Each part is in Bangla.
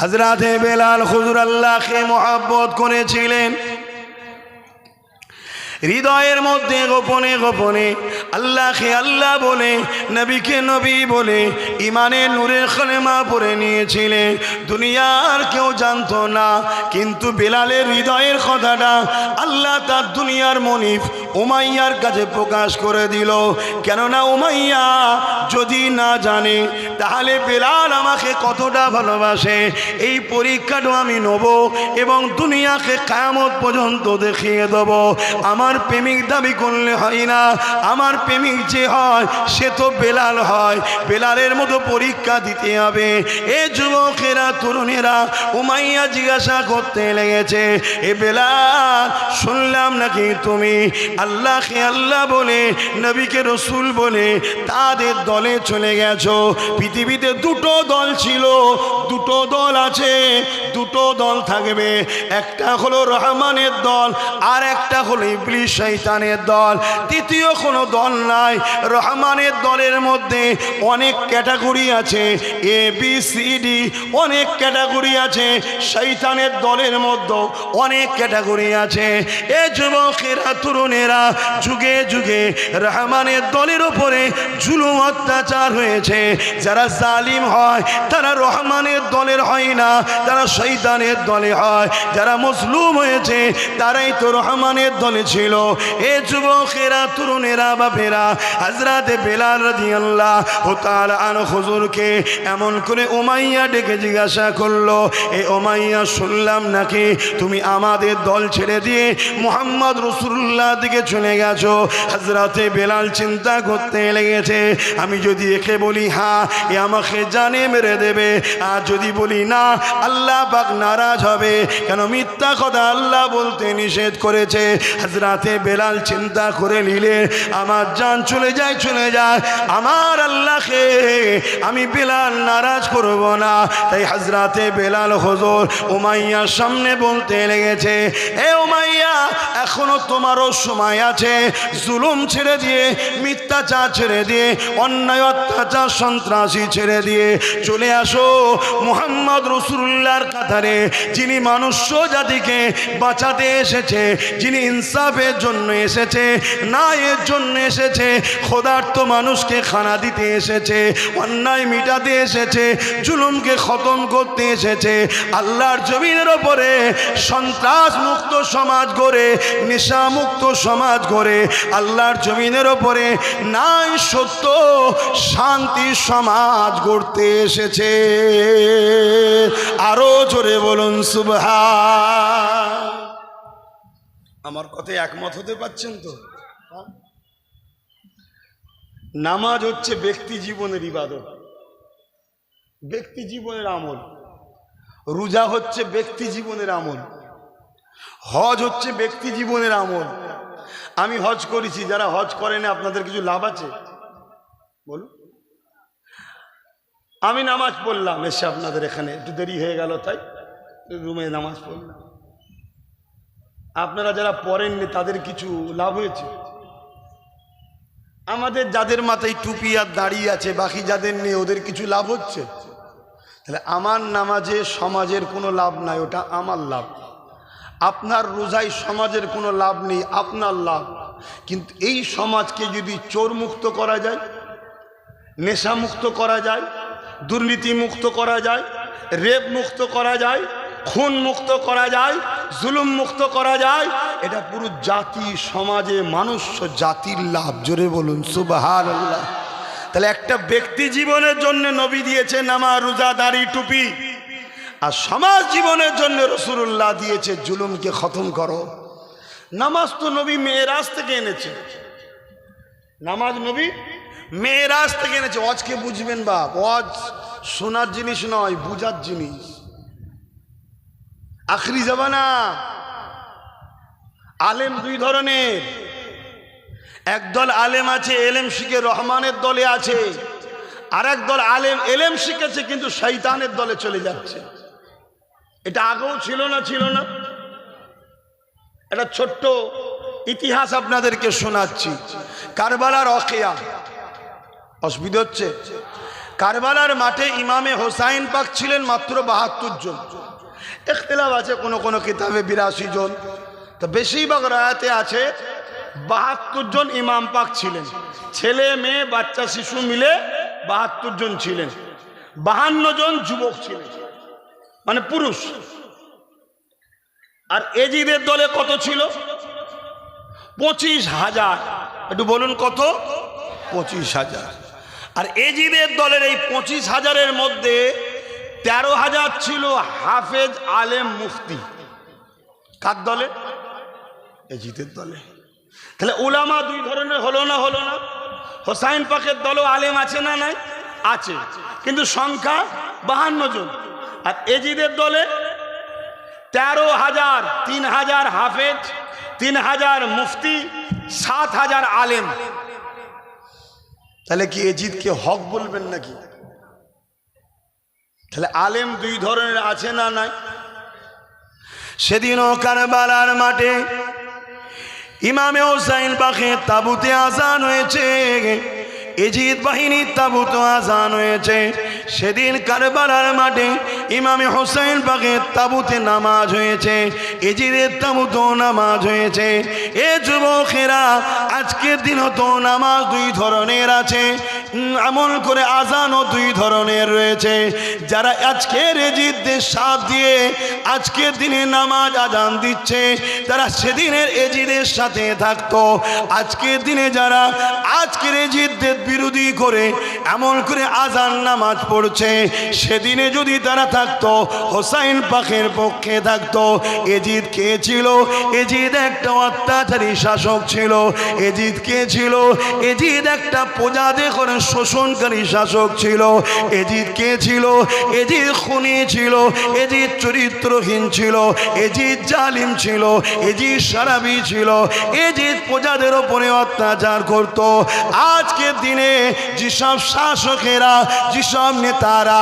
হযরতে বেলাল হুজুর আল্লাহকে মহব্বত করেছিলেন, হৃদয়ের মধ্যে গোপনে গোপনে আল্লাহকে আল্লাহ বলে, নবীকে নবী বলে ইমানের নূরের কলেমা পড়ে নিয়েছিলেন। দুনিয়ার কেউ জানতো না, কিন্তু বেলালের হৃদয়ের কথাটা আল্লাহ তার দুনিয়ার মনিফ উমাইয়ার কাছে প্রকাশ করে দিল। কেননা উমাইয়া যদি না জানে তাহলে বেলাল আমাকে কতটা ভালোবাসে এই পরীক্ষাটা আমি নেব এবং দুনিয়াকে কিয়ামত পর্যন্ত দেখিয়ে দেব। আমার প্রেমিক দাবি করলে হয় না, আমার প্রেমিক যে হয় সে তো বেলাল হয়, বেলালের মতো পরীক্ষা দিতে হবে। এ যুবকেরা তরুণেরা উমাইয়া জিজ্ঞাসা করতে লেগেছে, এ বেলাল শুনলাম নাকি তুমি আল্লাহকে আল্লাহ বলে নবীকে রসুল বলে তাদের দলে চলে গেছো। পৃথিবীতে দুটো দল ছিল, দুটো দল আছে, দুটো দল থাকবে, একটা হলো রহমানের দল আর একটা হলো ইবলিস শয়তানের দল। তৃতীয় কোনো দল নাই। রহমানের দলের মধ্যে অনেক ক্যাটাগরি আছে, এ বি সি ডি অনেক ক্যাটাগরি আছে। শয়তানের দলের মধ্যে অনেক ক্যাটাগরি আছে। এ যুবকেরা তরুণেরা যুগে যুগে রহমানের দলের উপরে জুলুম অত্যাচার হয়েছে। যারা জালিম হয় তারা রহমানের দলের হয় না, তারা শয়তানের দলে হয়। যারা মজলুম হয়েছে তারাই তো রহমানের দলে ছিল। এ যুবকেরা তরুণেরা বাপেরা হযরতে বেলাল রাদিয়াল্লাহু তাআলা আনহু হুজুরকে এমন করে উমাইয়া ডেকে জিজ্ঞাসা করলো, এ উমাইয়া শুনলাম নাকি তুমি আমাদের দল ছেড়ে দিয়ে মুহাম্মদ রাসূলুল্লাহ দিকে চলে গেছো। হযরতে বেলাল চিন্তা করতে লেগেছে, আমি যদি একে বলি হ্যাঁ এ আমাকে জানে মেরে দেবে, আর যদি বলি না আল্লাহ পাক নারাজ হবে, কেন মিথ্যা কথা আল্লাহ বলতে নিষেধ করেছে। হযরতে বেলাল চিন্তা করে নিলে আমার জান চলে যায়, চলে যায়, আমার আল্লাহকে আমি বেলাল নারাজ করব না। তাই হযরতে বেলাল হুজুর উমাইয়ার সামনে বলতে লেগেছে, এ উমাইয়া এখনো তোমারও সময় আছে, জুলুম ছেড়ে দিয়ে, মিথ্যাচার ছেড়ে দিয়ে, অন্যায় অত্যাচার সন্ত্রাসী ছেড়ে দিয়ে চলে আসো মুহাম্মদ রাসূলুল্লাহর কাতারে, যিনি মানুষ জাতিকে বাঁচাতে এসেছে, যিনি ইনসাফের জন্য এসেছে, ন্যায়ের জন্য এসেছে, ক্ষুধার্ত মানুষকে খানা দিতে এসেছে, অন্যায় মিটাতে এসেছে, জুলুমকে খতম করতে এসেছে। আল্লাহর জমিনের ওপরে সন্ত্রাস মুক্ত সমাজ গড়ে, নেশা মুক্ত সমাজ গড়ে আল্লাহর জমিনের ওপরে ন্যায় সত্য শান্তি সমাজ গড়তে এসেছে। আরো জোরে বলুন সুবহান। আমার কথায় একমত হতে পারছেন তো? নামাজ হচ্ছে ব্যক্তি জীবনের ইবাদত, ব্যক্তি জীবনের আমল। রোজা হচ্ছে ব্যক্তি জীবনের আমল। হজ হচ্ছে ব্যক্তি জীবনের আমল। আমি হজ করেছি, যারা হজ করেন আপনাদের কিছু লাভ আছে বলুন? আমি নামাজ পড়লাম এসে আপনাদের এখানে, একটু দেরি হয়ে গেল তাই রুমে নামাজ পড়লাম। আপনারা যারা পড়েননি তাদের কিছু লাভ হয়েছে? আমাদের যাদের মাথায় টুপি আর দাড়ি আছে, বাকি যাদের নেই ওদের কিছু লাভ হচ্ছে? তাহলে আমার নামাজে সমাজের কোনো লাভ নাই, ওটা আমার লাভ। আপনার রোজায় সমাজের কোনো লাভ নেই, আপনার লাভ। কিন্তু এই সমাজকে যদি চোর মুক্ত করা যায়, নেশা মুক্ত করা যায়, দুর্নীতি মুক্ত করা যায়, রেপ মুক্ত করা যায়, খুন মুক্ত করা যায়, জুলুম মুক্ত করা যায়, এটা পুরো জাতি সমাজে মানুষ জাতির লাভ। জোরে বলুন সুবহানাল্লাহ। তাহলে একটা ব্যক্তি জীবনের জন্য নবী দিয়েছে নামাজ, রোজা, দাড়ি, টুপি, আর সমাজ জীবনের জন্য রাসূলুল্লাহ দিয়েছে জুলুমকে খতম করো। নামাজ তো নবী মেরাজ থেকে এনেছে, নামাজ নবী মেরাজ থেকে এনেছে। ওয়াজকে বুঝবেন বাপ, ওয়াজ শোনার জিনিস নয়, বুঝার জিনিস। আখরি জামানা আলেম দুই ধরনের, একদল আলেম আছে এলেম শিখে রহমানের দলে আছে, আর একদল আলেম এলেম শিখেছে কিন্তু শয়তানের দলে চলে যাচ্ছে। এটা আগেও ছিল না? ছিল না? একটা ছোট্ট ইতিহাস আপনাদেরকে শোনাচ্ছি। কারবালার ওয়াকিয়া, অসুবিধা হচ্ছে? কারবালার মাঠে ইমামে হোসাইন পাক ছিলেন মাত্র 72 জন। ইখতিলাফ আছে কোনো কোনো কিতাবে 82 জন, তো বেশিরভাগ রায়াতে আছে 72 জন ইমাম পাক ছিলেন। ছেলে মেয়ে বাচ্চা শিশু মিলে 72 জন ছিলেন। 52 জন যুবক ছিলেন, মানে পুরুষ। আর এজিদের দলে কত ছিল? 25,000। একটু বলুন কত? 25,000। আর এজিদের দলের এই 25,000-এর মধ্যে 13,000 ছিল হাফেজ আলেম মুফতি। কার দলে? এজিদের দলে। তাহলে উলামা দুই ধরনের হলো না? হলো না? হোসাইন পাকের দলও আলেম আছে না নাই? আছে, কিন্তু সংখ্যা 52 জন। আর এজিদের দলে 13,000, 3,000 হাফেজ, 3,000 মুফতি, 7,000 আলেম। তাহলে কি এজিদকে হক বলবেন নাকি? তাহলে আলেম দুই ধরনের আছে না নাই? সেদিনও কারবালার মাঠে ইমামে হোসাইন পাকের তাবুতে আজান হয়েছে, এজিদ বাহিনীর তাবুতে আজান হয়েছে। সেদিন কারবালার মাঠে ইমামে হোসাইন পাকের তাবুতে নামাজ হয়েছে, এজিদের তাবুতেও নামাজ হয়েছে। এ যুবকেরা, আজকের দিনও তো নামাজ দুই ধরনের আছে, এমন করে আজানও দুই ধরনের রয়েছে। যারা আজকের এজিদদের সাথ দিয়ে আজকের দিনে নামাজ আজান দিচ্ছে, তারা সেদিনের এজিদের সাথে থাকতো। আজকের দিনে যারা আজকের এজিদদের বিরোধী করে এমন করে আজান নামাজ পড়ছে, সেদিনে যদি তারা থাকতো হোসাইন পাকের পক্ষে থাকতো। এজিদ কে ছিল? এজিদ একটা অত্যাচারী শাসক ছিল। এজিদ কে ছিল? এজিদ একটা প্রজাদের করে শোষণকারী শাসক ছিল। এজিদ কে ছিল? এজিদ খুনি ছিল, এজিদ চরিত্রহীন ছিল, এজিদ জালিম ছিল, এজিদ সারাবি ছিল, এজিদ প্রজাদের উপরে অত্যাচার করত। আজকের দিনে যেসব শাসকেরা, যেসব নেতারা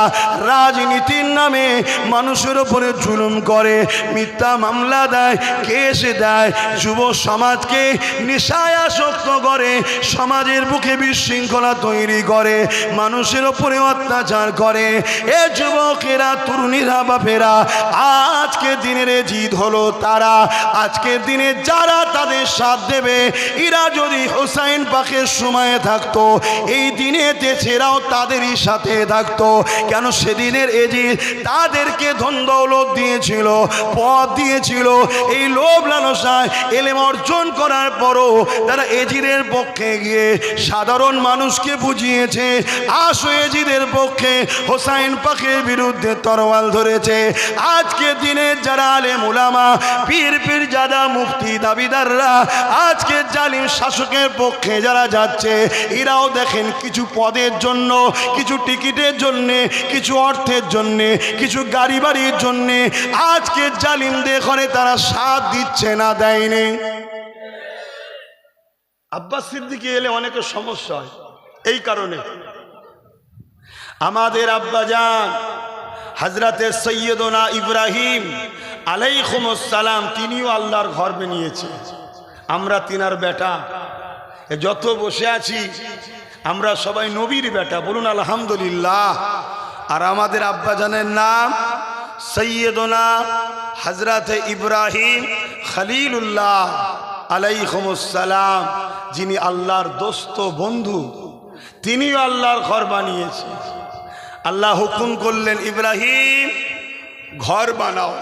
রাজনীতির নামে মানুষের উপরে জুলুম করে, মিথ্যা মামলা দেয়, কেস দেয়, যুব সমাজকে নেশায় আসক্ত করে, সমাজের বুকে বিশৃঙ্খলা তৈরি করে, মানুষের উপরে অত্যাচার করে, এ যুবকেরা, তরুণীরা, বাপেরা, আজকের দিনের এজিদ হলো তারা। আজকের দিনে যারা তাদের সাথ দেবে, এরা যদি হোসাইন পাকের সময়ে থাকতো, এই দিনেতে ছেড়াও তাদেরই সাথে থাকতো। কেন? সেদিনের এজিদ তাদেরকে ধন দৌলত দিয়েছিল, পদ দিয়েছিল। এই লোভ লালসায় এলেম অর্জন করার পরও তারা এজিদের পক্ষে গিয়ে সাধারণ মানুষকে বুঝিয়েছে, আসো এজিদের পক্ষে, হোসাইন পাকের বিরুদ্ধে তরোয়াল ধরেছে। আজকের দিনে যারা আলেম উলামা, পীর পীরজাদা, মুফতি, দাবিদাররা আজকের জালিম শাসকের পক্ষে যারা যাচ্ছে, এরাও দেখেন কিছু পদের জন্য, কিছু টিকিটের জন্যে, কিছু অর্থের জন্যে, কিছু গাড়ি বাড়ির জন্যে আজকে জালিমদের ঘরে তারা সাথ দিচ্ছে না, দেয়নি। আব্বাস সিদ্দিকী এলে অনেকের সমস্যা হয় এই কারণে। আমাদের আব্বাজান হযরতে সৈয়দনা ইব্রাহিম আলাইহিস সালাম, তিনিও আল্লাহর ঘর বানিয়েছে। আমরা তিনার বেটা, যত বসে আছি আমরা সবাই নবীর বেটা, বলুন আলহামদুলিল্লাহ। আর আমাদের আব্বাজানের নাম সৈয়দনা হযরতে ইব্রাহিম খলিলুল্লাহ আলাইহিস সালাম, যিনি আল্লাহর দোস্ত বন্ধু, তিনিও আল্লাহর ঘর বানিয়েছে। আল্লাহ হুকুম করলেন, ইব্রাহিম ঘর বানাও।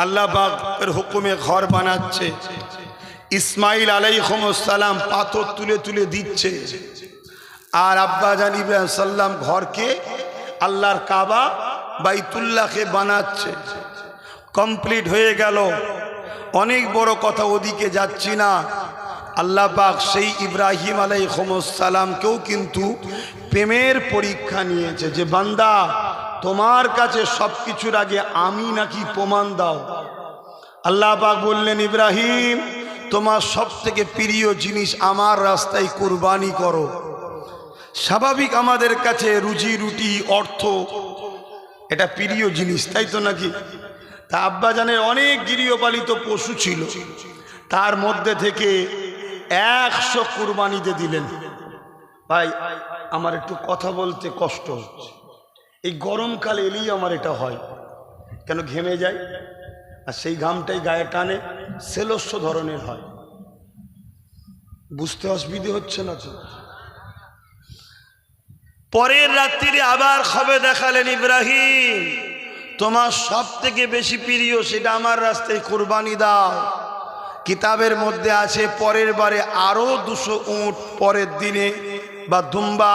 আল্লাহ পাকের হুকুমে ঘর বানাচ্ছে। ইসমাইল আলাইহিস সালাম পাথর তুলে তুলে দিচ্ছে, আর আব্বাজান ইব্রাহিম সাল্লাম ঘরকে, আল্লাহর কাবা বাইতুল্লাহকে বানাচ্ছে। কমপ্লিট হয়ে গেল। অনেক বড় কথা, ওদিকে যাচ্ছি না। আল্লাহ পাক সেই ইব্রাহিম আলাইহিস সালামকেও কিন্তু প্রেমের পরীক্ষা নিয়েছে, যে বান্দা তোমার কাছে সব কিছুর আগে আমি নাকি প্রমাণ দাও। আল্লাহ পাক বললেন, ইব্রাহিম তোমার সব থেকে প্রিয় জিনিস আমার রাস্তায় কুরবানি করো। স্বাভাবিক আমাদের কাছে রুজি রুটি, অর্থ এটা প্রিয় জিনিস, তাই তো নাকি? তা আব্বাজানের অনেক গৃহপালিত পশু ছিল, তার মধ্যে থেকে 100 কুরবানিতে দিলেন। ভাই আমার একটু কথা বলতে কষ্ট হচ্ছে। এই গরমকালে এলেই আমার এটা হয়, কেন ঘেমে যায় আর সেই ঘামটাই গায়ে টানে, সেলস্য ধরনের হয়। বুঝতে অসুবিধে হচ্ছে না তো? পরের রাত্রিরে আবার খবর দেখালেন, ইব্রাহিম তোমার সব থেকে বেশি প্রিয় সেটা আমার রাস্তায় কুরবানি দাও। কিতাবের মধ্যে আছে পরের বারে আরো 200 উট পরের দিনে বা দুম্বা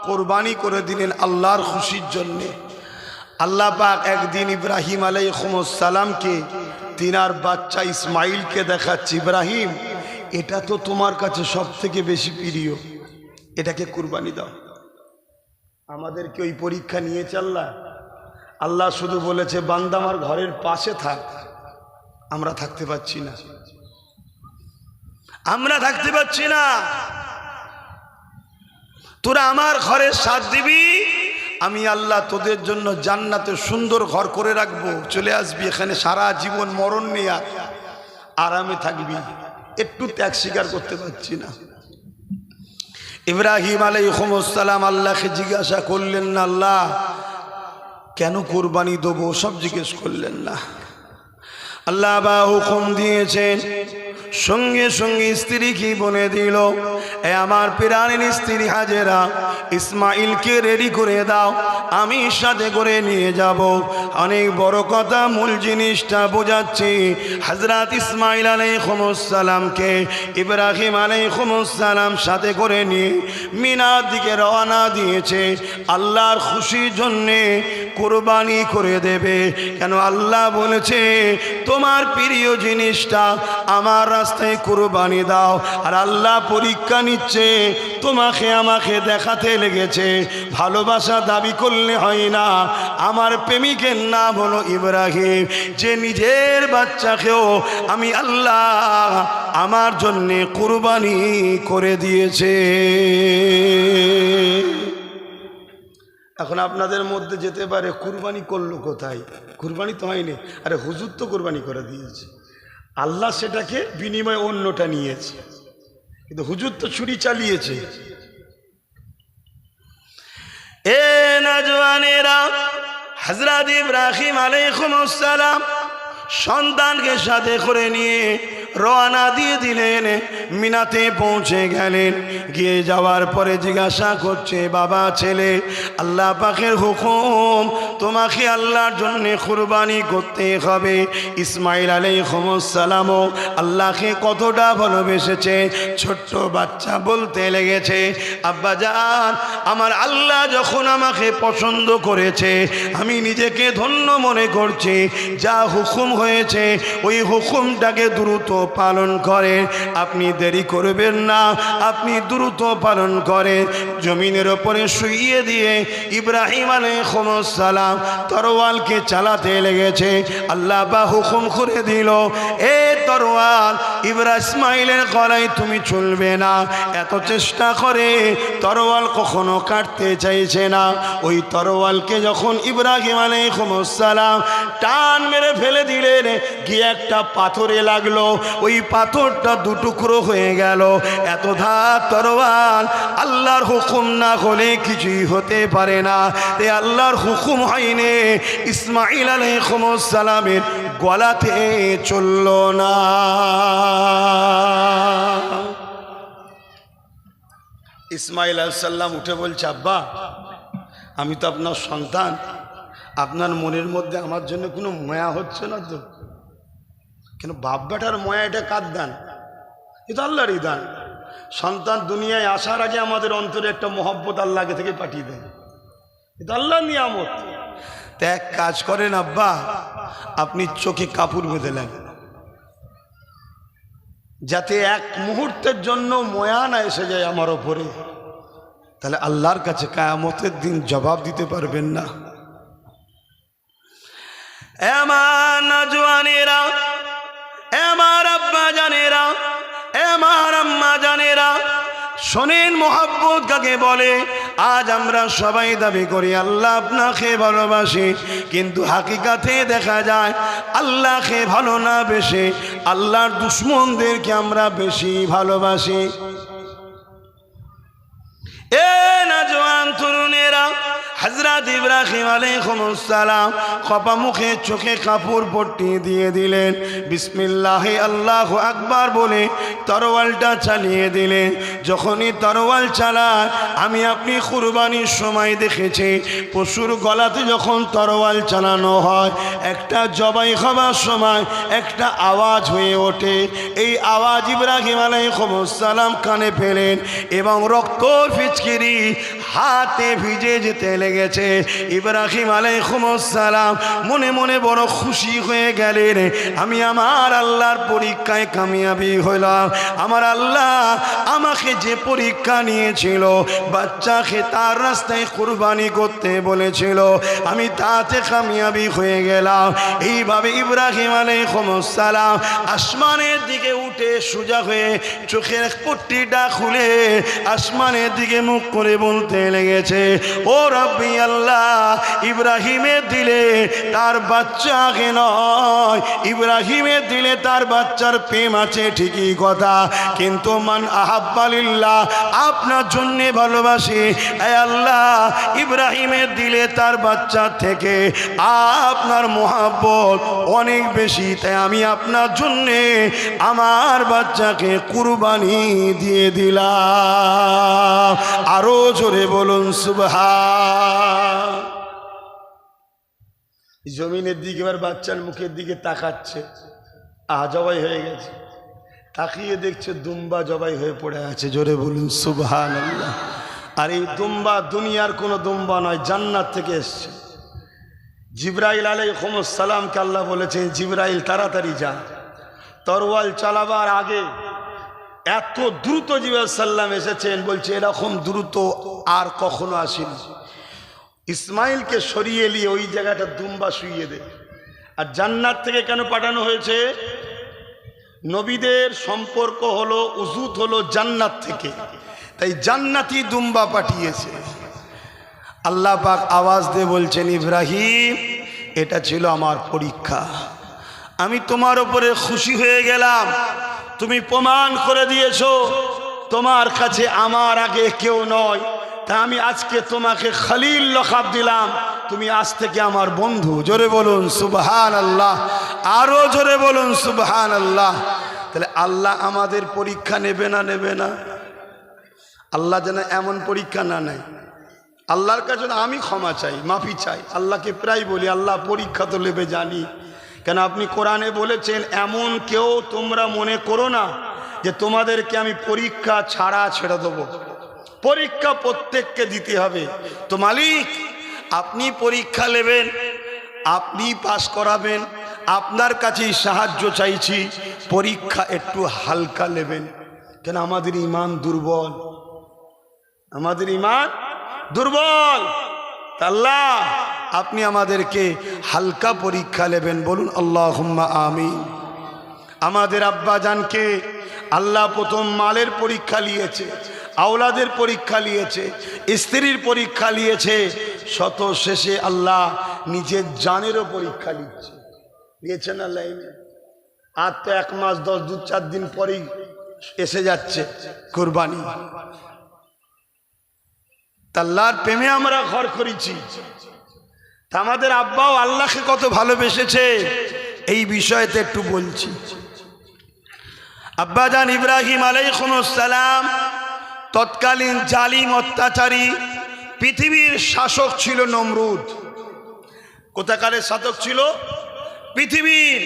কোরবানি করে দিলেন আল্লাহর খুশির জন্য। আল্লাহ পাক একদিন ইব্রাহিম আলাইহিস সালামকে তিনার বাচ্চা ইসমাইলকে দেখাচ্ছে, ইব্রাহিম এটা তো তোমার কাছে সব থেকে বেশি প্রিয়, এটাকে কুরবানি দাও। আমাদেরকে ওই পরীক্ষা নিয়েছে আল্লাহ। আল্লাহ শুধু বলেছে বান্দা আমার ঘরের পাশে থাক, আমরা থাকতে পারছি না, আমরা থাকতে পারছি না। তোরা আমার ঘরের সাথ দিবি, আমি আল্লাহ তোদের জন্য জান্নাতে সুন্দর ঘর করে রাখবো, চলে আসবি এখানে সারা জীবন মরণ নিয়ে আরামে থাকবি। একটু ত্যাগ স্বীকার করতে পারছি না। ইব্রাহিম আলাইহিস সালাম আল্লাহকে জিজ্ঞাসা করলেন না, আল্লাহ কেন কুরবানি দেবো, সব জিজ্ঞেস করলেন না। আল্লাহ বা হুকুম দিয়েছেন, সঙ্গে সঙ্গে স্ত্রী কি বলে দিল, এ আমার প্রাণের স্ত্রী হাজেরা ইসমাইলকে রেডি করে দাও, আমি সাথে করে নিয়ে যাব। অনেক বড় কথা, মূল জিনিসটা বোঝাচ্ছি। হযরত ইসমাইল আলাইহিস সালামকে ইব্রাহিম আলাইহিস সালাম সাথে করে নিয়ে মিনার দিকে রওনা দিয়েছে আল্লাহর খুশির জন্যে কুরবানি করে দেবে। কেন আল্লাহ বলেছে তোমার প্রিয় জিনিসটা আমার রাস্তায় কুরবানি দাও। আর আল্লাহ পরীক্ষা নিচ্ছে, তোমাকে আমাকে দেখাতে লেগেছে। ভালোবাসা দাবি করলে হয় না। আমার প্রেমিকের নাম হলো ইব্রাহিম, যে নিজের বাচ্চাকেও আমি আল্লাহ আমার জন্যে কুরবানি করে দিয়েছে। এখন আপনাদের মধ্যে যেতে পারে কুরবানি করলো কোথায়, কুরবানি তো হয়নি, আরে হুজুর তো কুরবানি করে দিয়েছে, আল্লাহ সেটাকে বিনিময়ে অন্যটা নিয়েছে, কিন্তু হুজুর তো ছুরি চালিয়েছে। এ নওজওয়ানেরা, হযরত ইব্রাহিম আলাইহিস সালাম সন্তানকে সাথে করে নিয়ে রওনা দিয়ে দিলেন, মিনাতে পৌঁছে গেলেন। গিয়ে যাওয়ার পরে জিজ্ঞাসা করছে, বাবা ছেলে আল্লাহ পাকের হুকুম, তোমাকে আল্লাহর জন্য কুরবানি করতে হবে। ইসমাইল আলাইহিস সালামও আল্লাহকে কতটা ভালোবেসেছে। ছোট্ট বাচ্চা বলতে লেগেছে, আব্বা জান আমার আল্লাহ যখন আমাকে পছন্দ করেছে, আমি নিজেকে ধন্য মনে করছি। যা হুকুম হয়েছে ওই হুকুমটাকে দ্রুত পালন করে, আপনি দেরি করবেন না, আপনি দ্রুত পালন করে। জমিনের ওপরে শুইয়ে দিয়ে ইব্রাহিম আলাইহিস সালাম তরোয়ালকে চালাতে লেগেছে। আল্লাহ বা হুকুম করে দিল, এ তরোয়াল ইসমাইলের গলায় তুমি চলবে না। এত চেষ্টা করে তরোয়াল কখনো কাটতে চাইছে না। ওই তরোয়ালকে যখন ইব্রাহিম আলাইহিস সালাম টান মেরে ফেলে দিলেন, গিয়ে একটা পাথরে লাগলো, ওই পাথরটা দুটুকরো হয়ে গেল। এত ধার তরোয়াল, আল্লাহর হুকুম না হলে কিছুই হতে পারে না। তে আল্লাহর হুকুম হয়নি, ইসমাইল আলাইহিস সালামের গলাতে চলল না। ইসমাইল আলাইহিস সালাম উঠে বলছে, আব্বা আমি তো আপনার সন্তান, আপনার মনের মধ্যে আমার জন্য কোনো মায়া হচ্ছে না তো? কেন বাপ বেটার মায়া, এটা কার দান? এটা আল্লাহরই দান। সন্তান দুনিয়ায় আসার আগে আমাদের অন্তরে একটা মহব্বত আল্লাহ আগে থেকে পাঠিয়ে দেন, এটা আল্লাহর নিয়ামত। তা এক কাজ করেন আব্বা, আপনি চোখে কাপড় বেঁধে নেন, যাতে এক মুহূর্তের জন্য মায়া না এসে যায় আমার ওপরে, তাহলে আল্লাহর কাছে কিয়ামতের দিন জবাব দিতে পারবেন না। আমার নওজওয়ানেরা, আমার আব্বা জানেরা, আমার আম্মা জানেরা, শোনেন মোহাব্বত কাকে বলে। আজ আমরা সবাই দাবি করি আল্লাহ আপনাকে ভালোবাসি, কিন্তু হাকিকাতে দেখা যায় আল্লাহকে ভালো না বেশি আল্লাহর দুশমনদেরকে আমরা বেশি ভালোবাসি। এ না জওয়ান তরুণেরা, হযরত ইব্রাহিম আলাইহিস সালাম খপা মুখে চোখে কাপড় পট্টি দিয়ে দিলেন, বিসমিল্লাহ আল্লাহু আকবার বলে তরোয়ালটা চালিয়ে দিলেন। যখনই তরোয়াল চালায়, আমি আপনি কুরবানির সময় দেখেছি পশুর গলাতে যখন তরোয়াল চালানো হয়, একটা জবাই খাবার সময় একটা আওয়াজ হয়ে ওঠে। এই আওয়াজ ইব্রাহিম আলাইহিস সালাম কানে পেলেন এবং রক্ত ফিচকিরি হাতে ভিজে যেতে লেগেছে। ইব্রাহিম আলাইহিস সালাম মনে মনে বড় খুশি হয়ে গেলেন, আমি আমার আল্লাহর পরীক্ষায় কামিয়াবি হলাম। আমার আল্লাহ আমাকে যে পরীক্ষা নিয়েছিল, বাচ্চাকে তার রাস্তায় কুরবানি করতে বলেছিল, আমি তাতে কামিয়াবি হয়ে গেলাম। এইভাবে ইব্রাহিম আলাইহিস সালাম আসমানের দিকে উঠে সোজা হয়ে চোখের পট্টিটা খুলে আসমানের দিকে মুখ করে বলতে লেগেছে, ও রব্বি আল্লাহ, ইব্রাহিমের দিলে তার বাচ্চাকে নয়, ইব্রাহিমের দিলে তার বাচ্চার প্রেম আছে ঠিকই কথা, কিন্তু মান আহাব্বা লিল্লাহ, আপনার জন্যে ভালোবাসি। হে আল্লাহ, ইব্রাহিমের দিলে তার বাচ্চার থেকে আপনার মহব্বত অনেক বেশি, তাই আমি আপনার জন্যে আমার বাচ্চাকে কুরবানি দিয়ে দিলাম। আরো জোরে বলুন সুবহান। জমিনের দিকে এবার বাচ্চার মুখের দিকে তাকাচ্ছে, জবাই হয়ে গেছে, তাকিয়ে দেখছে দুম্বা জবাই হয়ে পড়ে আছে। জোরে বলুন সুবহানাল্লাহ। আর এই দুম্বা দুনিয়ার কোনো দুম্বা নয়, জান্নাত থেকে এসছে। জিবরাইল আলাইহিস সালামকে আল্লাহ বলেছেন, জিবরাইল তাড়াতাড়ি যা। তরোয়াল চালাবার আগে এত দ্রুত জিবরাইল সাল্লাম এসেছেন, বলছে এরকম দ্রুত আর কখনো আসেনি। ইসমাইলকে সরিয়ে নিয়ে ওই জায়গাটা দুম্বা শুইয়ে দে। আর জান্নাত থেকে কেন পাঠানো হয়েছে? নবীদের সম্পর্ক হলো, উজুত হলো জান্নাত থেকে, তাই জান্নাতি দুম্বা পাঠিয়েছে। আল্লাহ পাক আওয়াজ দিয়ে বলছেন, ইব্রাহিম, এটা ছিল আমার পরীক্ষা, আমি তোমার উপরে খুশি হয়ে গেলাম, তুমি প্রমাণ করে দিয়েছো তোমার কাছে আমার আগে কেউ নয়, তা আমি আজকে তোমাকে খলিল লকাব দিলাম, তুমি আজ থেকে আমার বন্ধু। জোরে বলুন সুবহানাল্লাহ, আরো জোরে বলুন সুবহানাল্লাহ। তাহলে আল্লাহ আমাদের পরীক্ষা নেবে না? নেবে না? আল্লাহ যেন এমন পরীক্ষা না নেয়। আল্লাহর কাছে আমি ক্ষমা চাই, মাফি চাই। আল্লাহকে প্রায় বলি, আল্লাহ পরীক্ষা তো নেবে জানি, কেন আপনি কোরআনে বলেছেন, এমন কেউ তোমরা মনে করো না যে তোমাদেরকে আমি পরীক্ষা ছাড়া ছেড়ে দেবো। পরীক্ষা প্রত্যেককে দিতে হবে। তো মালিক, আপনি পরীক্ষা নেবেন, আপনি পাস করাবেন, আপনার কাছেই সাহায্য চাইছি, পরীক্ষা একটু হালকা নেবেন, কেন আমাদের ঈমান দুর্বল, আমাদের ঈমান দুর্বল। আল্লাহ, আপনি আমাদেরকে হালকা পরীক্ষা নেবেন, বলুন আল্লাহুম্মা আমিন। আমাদের আব্বা জানকে আল্লাহ প্রথম মালের পরীক্ষা নিয়েছে, আওলাদের পরীক্ষা নিয়েছে, স্ত্রীর পরীক্ষা নিয়েছে, শত শেষে আল্লাহ নিজের জানেরও পরীক্ষা নিচ্ছে, নিয়েছেন আল্লাহ। আর তো 1 মাস 10 2 4 দিন পরেই এসে যাচ্ছে কুরবানি। আল্লাহর প্রেমে আমরা ঘর করেছি, তা আমাদের আব্বাও আল্লাহকে কত ভালোবেসেছে এই বিষয়তে একটু বলছি। আব্বাজান ইব্রাহিম আলাইহিস সালাম তৎকালীন জালিম অত্যাচারী পৃথিবীর শাসক ছিল নমরুদ। কোথাকারের শাসক ছিল? পৃথিবীর।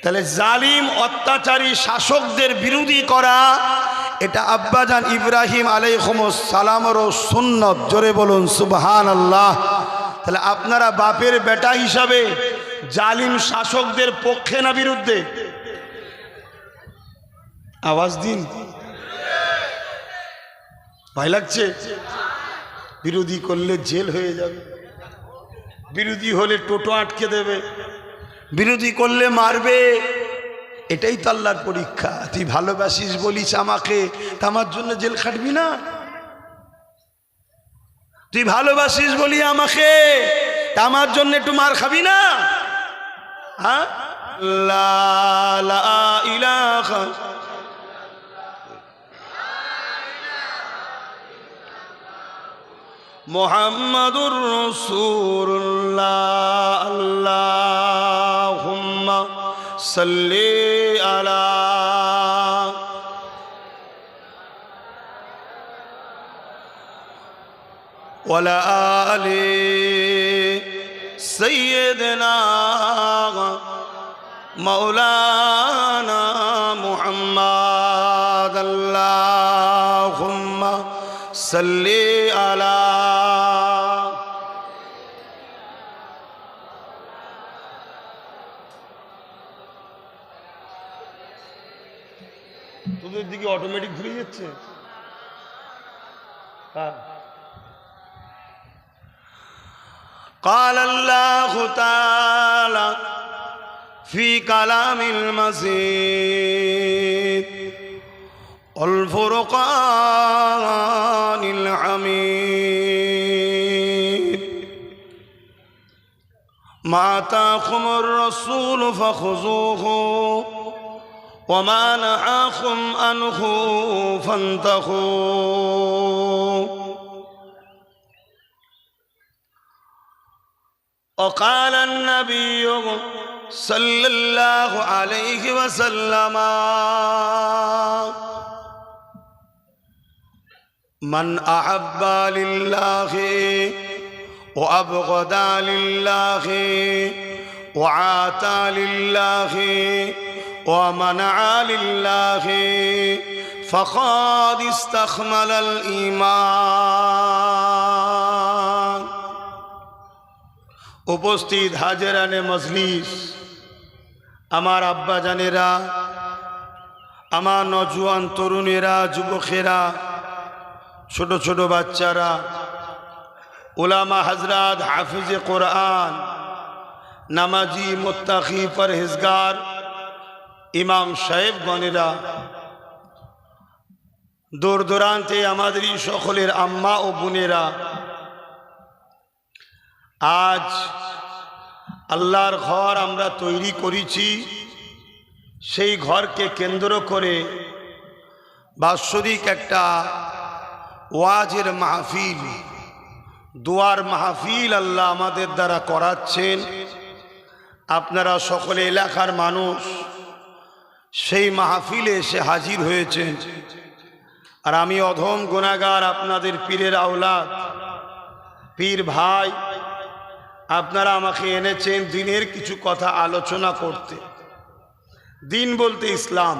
তাহলে জালিম অত্যাচারী শাসকদের বিরোধী করা, এটা আব্বাজান ইব্রাহিম আলাইহিস সালামেরও সুন্নত। জোরে বলুন সুবহানাল্লাহ। তাহলে আপনারা বাপের বেটা হিসাবে জালিম শাসকদের পক্ষে না বিরুদ্ধে? আওয়াজ দিন, ভয় লাগছে? বিরোধী করলে জেল হয়ে যাবে, বিরোধী হলে টোটো আটকে দেবে, বিরোধী করলে মারবে। এটাই তো আল্লাহর পরীক্ষা। তুই ভালোবাসিস বলিস আমাকে, তা আমার জন্য জেল খাটবি না? তুই ভালোবাসিস বলি আমাকে, তা আমার জন্য একটু মার খাবি না? হ্যাঁ, লা ইলাহা মুহাম্মাদুর রাসূলুল্লাহ আল্লাহুম্মা সাল্লি আলা ওয়ালা আলি সাইয়্যিদিনা মাওলানা মুহাম্মাদ আল্লাহুম্মা সাল্লি আলা তোদের দিকে অটোমেটিক ঘুরে যাচ্ছে قال الله تعالى في كلام المزيد والفرقان الحميد ما آتاكم الرسول فخذوه وما نهاكم عنه فانتهوا وقال النبي صلى الله عليه وسلم من أحب لله وأبغض لله وعاتى لله ومنع لله فقد استكمل الإيمان উপস্থিত হাজেরানে মজলিস, আমার আব্বা জানেরা, আমার নজওয়ান তরুণেরা, যুবকেরা, ছোট ছোট বাচ্চারা, উলামা হযরত, হাফিজে কোরআন, নামাজি, মুত্তাকি, পরহেজগার, ইমাম সাহেবগণেরা, দূর দূরান্তে আমাদের সকলের আম্মা ও বোনেরা, আজ আল্লাহর ঘর আমরা তৈরি করেছি। সেই ঘরকে কেন্দ্র করে বাৎসরিক একটা ওয়াজের মাহফিল, দোয়ার মাহফিল আল্লাহ আমাদের দ্বারা করাচ্ছেন। আপনারা সকলে এলাকার মানুষ সেই মাহফিলে এসে হাজির হয়েছেন। আর আমি অধম গুনাহগার, আপনাদের পীরের আওলাদ, পীর ভাই, আপনারা আমাকে এনেছেন দিনের কিছু কথা আলোচনা করতে। দিন বলতে ইসলাম।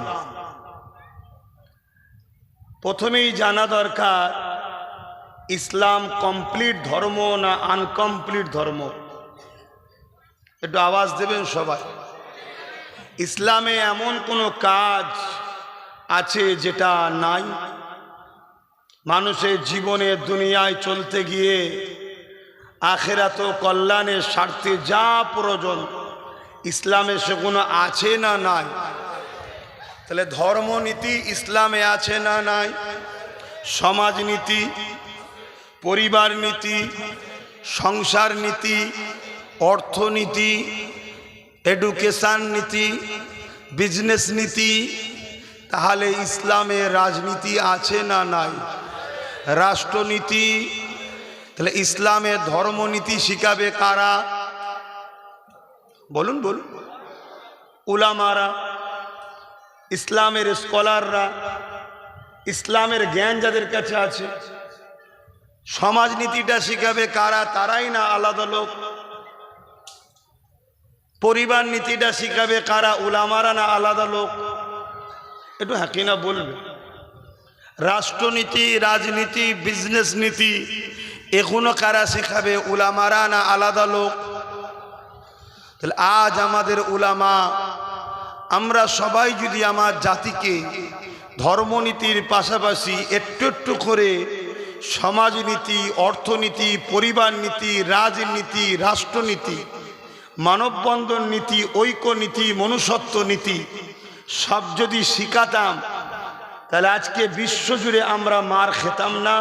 প্রথমেই জানা দরকার ইসলাম কমপ্লিট ধর্ম না আনকমপ্লিট ধর্ম। একটু আওয়াজ দেবেন সবাই। ইসলামে এমন কোনো কাজ আছে যেটা নাই? মানুষের জীবনে দুনিয়ায় চলতে গিয়ে আখিরাত ও কল্যাণের স্বার্থে যা প্রয়োজন ইসলামে সেগুলো আছে না নাই? তাহলে ধর্মনীতি ইসলামে আছে না নাই? সমাজনীতি, পরিবার নীতি, সংসার নীতি, অর্থনীতি, এডুকেশন নীতি, বিজনেস নীতি, তাহলে ইসলামে রাজনীতি আছে না নাই? রাষ্ট্রনীতি। তাহলে ইসলামের ধর্মনীতি শিখাবে কারা? বলুন বলুন। উলামারা, ইসলামের স্কলাররা, ইসলামের জ্ঞান যাদের কাছে আছে। সমাজনীতিটা শিখাবে কারা? তারাই না আলাদা লোক? পরিবার নীতিটা শিখাবে কারা? উলামারা না আলাদা লোক? একটু হাকি না বলবে। রাষ্ট্রনীতি, রাজনীতি, বিজনেস নীতি এগুলো কারা শিখাবে? উলামারা না আলাদা লোক? তাহলে আজ আমাদের উলামা, আমরা সবাই যদি আমার জাতিকে ধর্মনীতির পাশাপাশি একটু একটু করে সমাজনীতি, অর্থনীতি, পরিবার নীতি, রাজনীতি, রাষ্ট্রনীতি, মানববন্ধন নীতি, ঐক্যনীতি, মনুষ্যত্ব নীতি সব যদি শিখাতাম, তাহলে আজকে বিশ্বজুড়ে আমরা মার খেতাম না,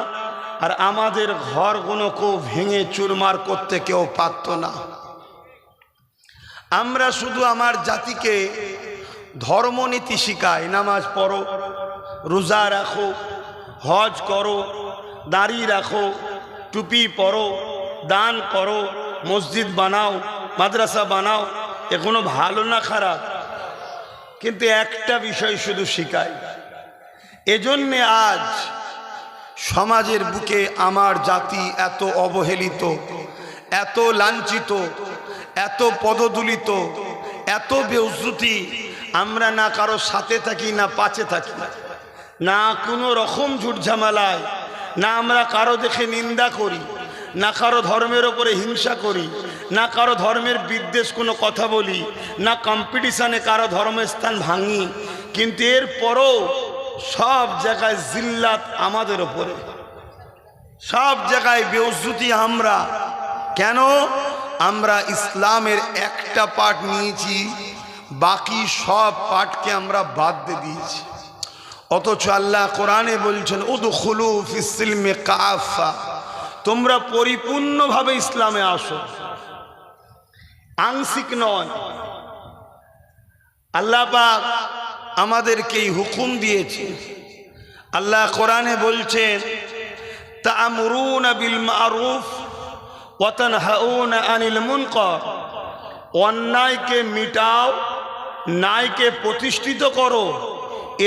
আর আমাদের ঘরগুলোকেও ভেঙে চুরমার করতে কেউ পারত না। আমরা শুধু আমার জাতিকে ধর্মনীতি শিখাই, নামাজ পড়ো, রোজা রাখো, হজ করো, দাড়ি রাখো, টুপি পরো, দান করো, মসজিদ বানাও, মাদ্রাসা বানাও, এ কোনো ভালো না খারাপ? কিন্তু একটা বিষয় শুধু শিখায়। এজন্যে আজ সমাজের বুকে আমার জাতি এত অবহেলিত, এত লাঞ্ছিত, এত পদদুলিত, এত বেউজ্জতি। আমরা না কারো সাথে থাকি, না পাশে থাকি, না কোনো রকম ঝুটঝামেলায়, না আমরা কারো দেখে নিন্দা করি, না কারো ধর্মের ওপরে হিংসা করি, না কারো ধর্মের বিদ্বেষ কোনো কথা বলি, না কম্পিটিশানে কারো ধর্মের স্থান ভাঙি। কিন্তু এরপরও সব জায়গায় জিল্লাত আমাদের ওপরে, সব জায়গায় বেউজ্জতি আমরা। কেন? আমরা ইসলামের একটা পার্ট নিয়েছি, বাকি সব পার্টকে আমরা বাদ দিয়ে দিয়েছি। অথচ আল্লাহ কোরআনে বলছেন উদখুলু ফিস-সিলমি কাফা, তোমরা পরিপূর্ণভাবে ইসলামে আসো, আংশিক নয়। আল্লাহ পাক আমাদেরকে এই হুকুম দিয়েছে। আল্লাহ কোরআনে বলছেন তা'মুরুনা বিল মা'রুফ ওয়া তানহাউনা আনিল মুনকার, অন্যায়কে মিটাও, ন্যায়কে প্রতিষ্ঠিত করো,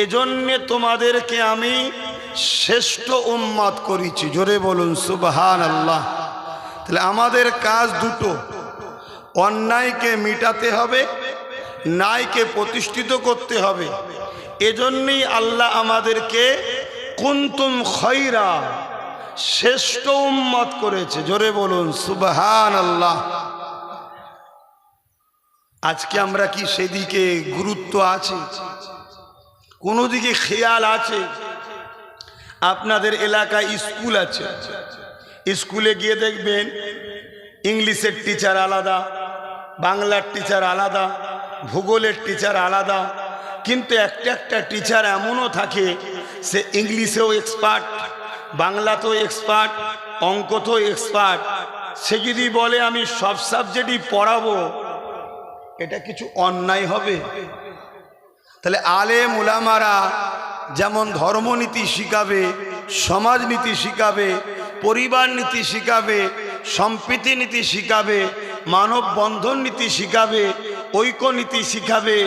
এজন্যে তোমাদেরকে আমি শ্রেষ্ঠ উম্মত করেছি। জোরে বলুন সুবহানাল্লাহ। তাহলে আমাদের কাজ দুটো, অন্যায়কে মিটাতে হবে, ন্যায়কে প্রতিষ্ঠিত করতে হবে। এজন্যই আল্লাহ আমাদেরকে কুনতুম খায়রা, শ্রেষ্ঠ উম্মত করেছে। জোরে বলুন সুবহানাল্লাহ। আজকে আমরা কি সেদিকে গুরুত্ব আছে? কোনো দিকে খেয়াল আছে? আপনাদের এলাকায় স্কুল আছে, স্কুলে গিয়ে দেখবেন ইংলিশের টিচার আলাদা, বাংলার টিচার আলাদা, ভূগোলের টিচার আলাদা। কিন্তু একটা টিচার এমনও থাকে, সে ইংলিশেও এক্সপার্ট, বাংলাতেও এক্সপার্ট, অঙ্কতেও এক্সপার্ট। সে যদি বলে আমি সব সাবজেক্টই পড়াবো, এটা কিছু অন্যায় হবে? তাহলে আলেম উলামারা যেমন ধর্মনীতি শিখাবে, সমাজনীতি শিখাবে, পরিবার নীতি শিখাবে, সম্প্রীতি নীতি শিখাবে, মানব বন্ধন নীতি শিখাবে, ঐক্যনীতি শিখাবে,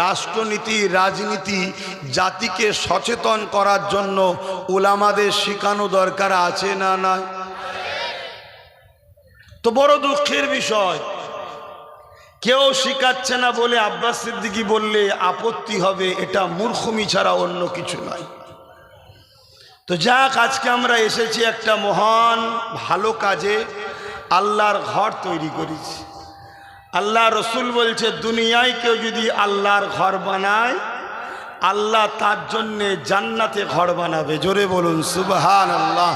রাষ্ট্রনীতি, রাজনীতি, জাতিকে সচেতন করার জন্য উলামাদের শিখানো দরকার আছে না নাই? তো বড় দুঃখের বিষয়, কেউ শিখাচ্ছে না বলে আব্বাস সিদ্দিকী বললে আপত্তি হবে, এটা মূর্খমি ছাড়া অন্য কিছু নয়। তো যাক, আজকে আমরা এসেছি একটা মহান ভালো কাজে, আল্লাহর ঘর তৈরি করেছি। আল্লাহ রসুল বলছে দুনিয়ায় কেউ যদি আল্লাহর ঘর বানায়, আল্লাহ তার জন্যে জান্নাতে ঘর বানাবে। জোরে বলুন সুবহানাল্লাহ।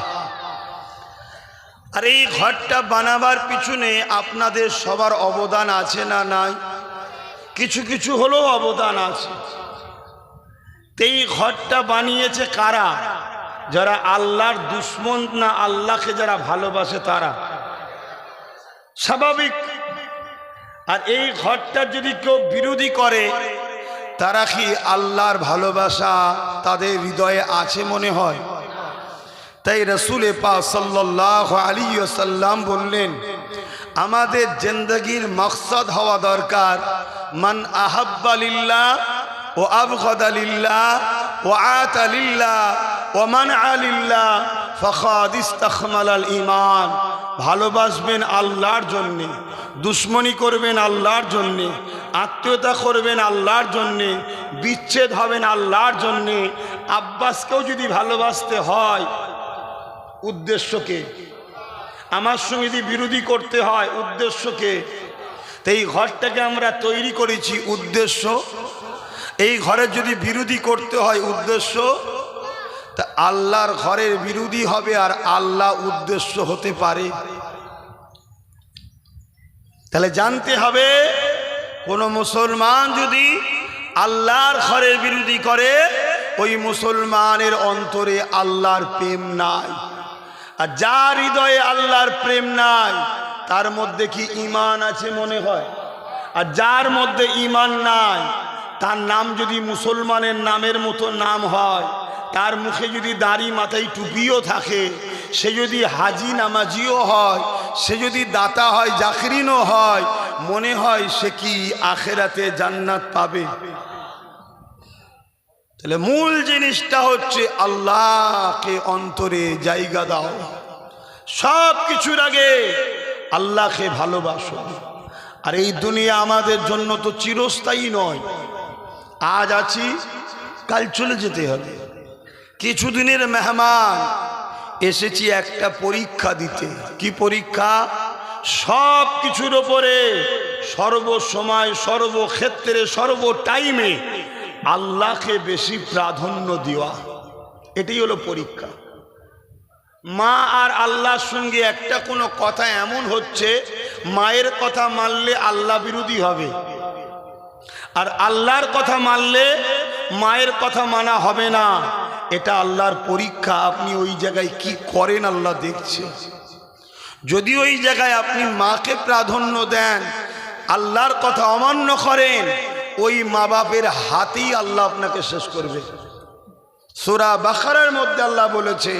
আর এই ঘরটা বানাবার পিছনে আপনাদের সবার অবদান আছে না নাই? কিছু কিছু হলেও অবদান আছে। এই ঘরটা বানিয়েছে কারা? যারা আল্লাহর দুশ্মন না আল্লাহকে যারা ভালোবাসে তারা, স্বাভাবিক। আর এই ঘরটা যদি কেউ বিরোধী করে, তারা কি আল্লাহর ভালোবাসা তাদের হৃদয়ে আছে মনে হয়? তাই রাসূল পাক সাল্লাল্লাহু আলাইহি ওয়াসাল্লাম বললেন, আমাদের জিন্দেগীর মাকসাদ হওয়া দরকার মান আহাব্বা লিল্লাহ ও আবগাদা লিল্লাহ ও আতা লিল্লাহ ও মানআ লিল্লাহ ফাকাদ ইস্তাকমালাল ঈমান। ভালোবাসবেন আল্লাহর জন্যে, দুশ্মনী করবেন আল্লাহর জন্যে, আত্মীয়তা করবেন আল্লাহর জন্যে, বিচ্ছেদ হবেন আল্লাহর জন্যে। আব্বাসকেও যদি ভালোবাসতে হয়, উদ্দেশ্যকে, আমার সঙ্গে যদি বিরোধী করতে হয়, উদ্দেশ্যকে। তো এই ঘরটাকে আমরা তৈরি করেছি উদ্দেশ্য। এই ঘরের যদি বিরোধী করতে হয় উদ্দেশ্য, তা আল্লাহর ঘরের বিরোধী হবে আর আল্লাহ উদ্দেশ্য হতে পারে? তাহলে জানতে হবে, কোন মুসলমান যদি আল্লাহর ঘরের বিরোধী করে, ওই মুসলমানের অন্তরে আল্লাহর প্রেম নাই। আর যার হৃদয়ে আল্লাহর প্রেম নাই, তার মধ্যে কি ঈমান আছে মনে হয়? আর যার মধ্যে ঈমান নাই, তার নাম যদি মুসলমানের নামের মতো নাম হয়, তার মুখে যদি দাড়ি মাথায় টুপিও থাকে, সে যদি হাজি নামাজিও হয়, সে যদি দাতা হয়, জাকিরিনও হয়, মনে হয় সে কি আখেরাতে জান্নাত পাবে? তাহলে মূল জিনিসটা হচ্ছে আল্লাহকে অন্তরে জায়গা দাও। সব কিছুর আগে আল্লাহকে ভালোবাসো। আর এই দুনিয়া আমাদের জন্য তো চিরস্থায়ী নয়। আজ আছি, কাল চলে যেতে হবে। কিছুদিনের মেহমান, এসেছি একটা পরীক্ষা দিতে। কি পরীক্ষা? সব কিছুর ওপরে সর্বসময়, সর্বক্ষেত্রে, সর্ব টাইমে আল্লাহকে বেশি প্রাধান্য দেওয়া, এটাই হলো পরীক্ষা। মা আর আল্লাহর সঙ্গে একটা কোনো কথা এমন হচ্ছে, মায়ের কথা মানলে আল্লাহ বিরোধী হবে, আর আল্লাহর কথা মানলে মায়ের কথা মানা হবে না। এটা আল্লাহর পরীক্ষা। আপনি ওই জায়গায় কি করেন আল্লাহ দেখছে। যদি ওই জায়গায় আপনি মাকে প্রাধান্য দেন, আল্লাহর কথা অমান্য করেন, ওই মা বাপের হাতেই আল্লাহ আপনাকে শেষ করবে। সূরা বাকারার মধ্যে আল্লাহ বলেছে,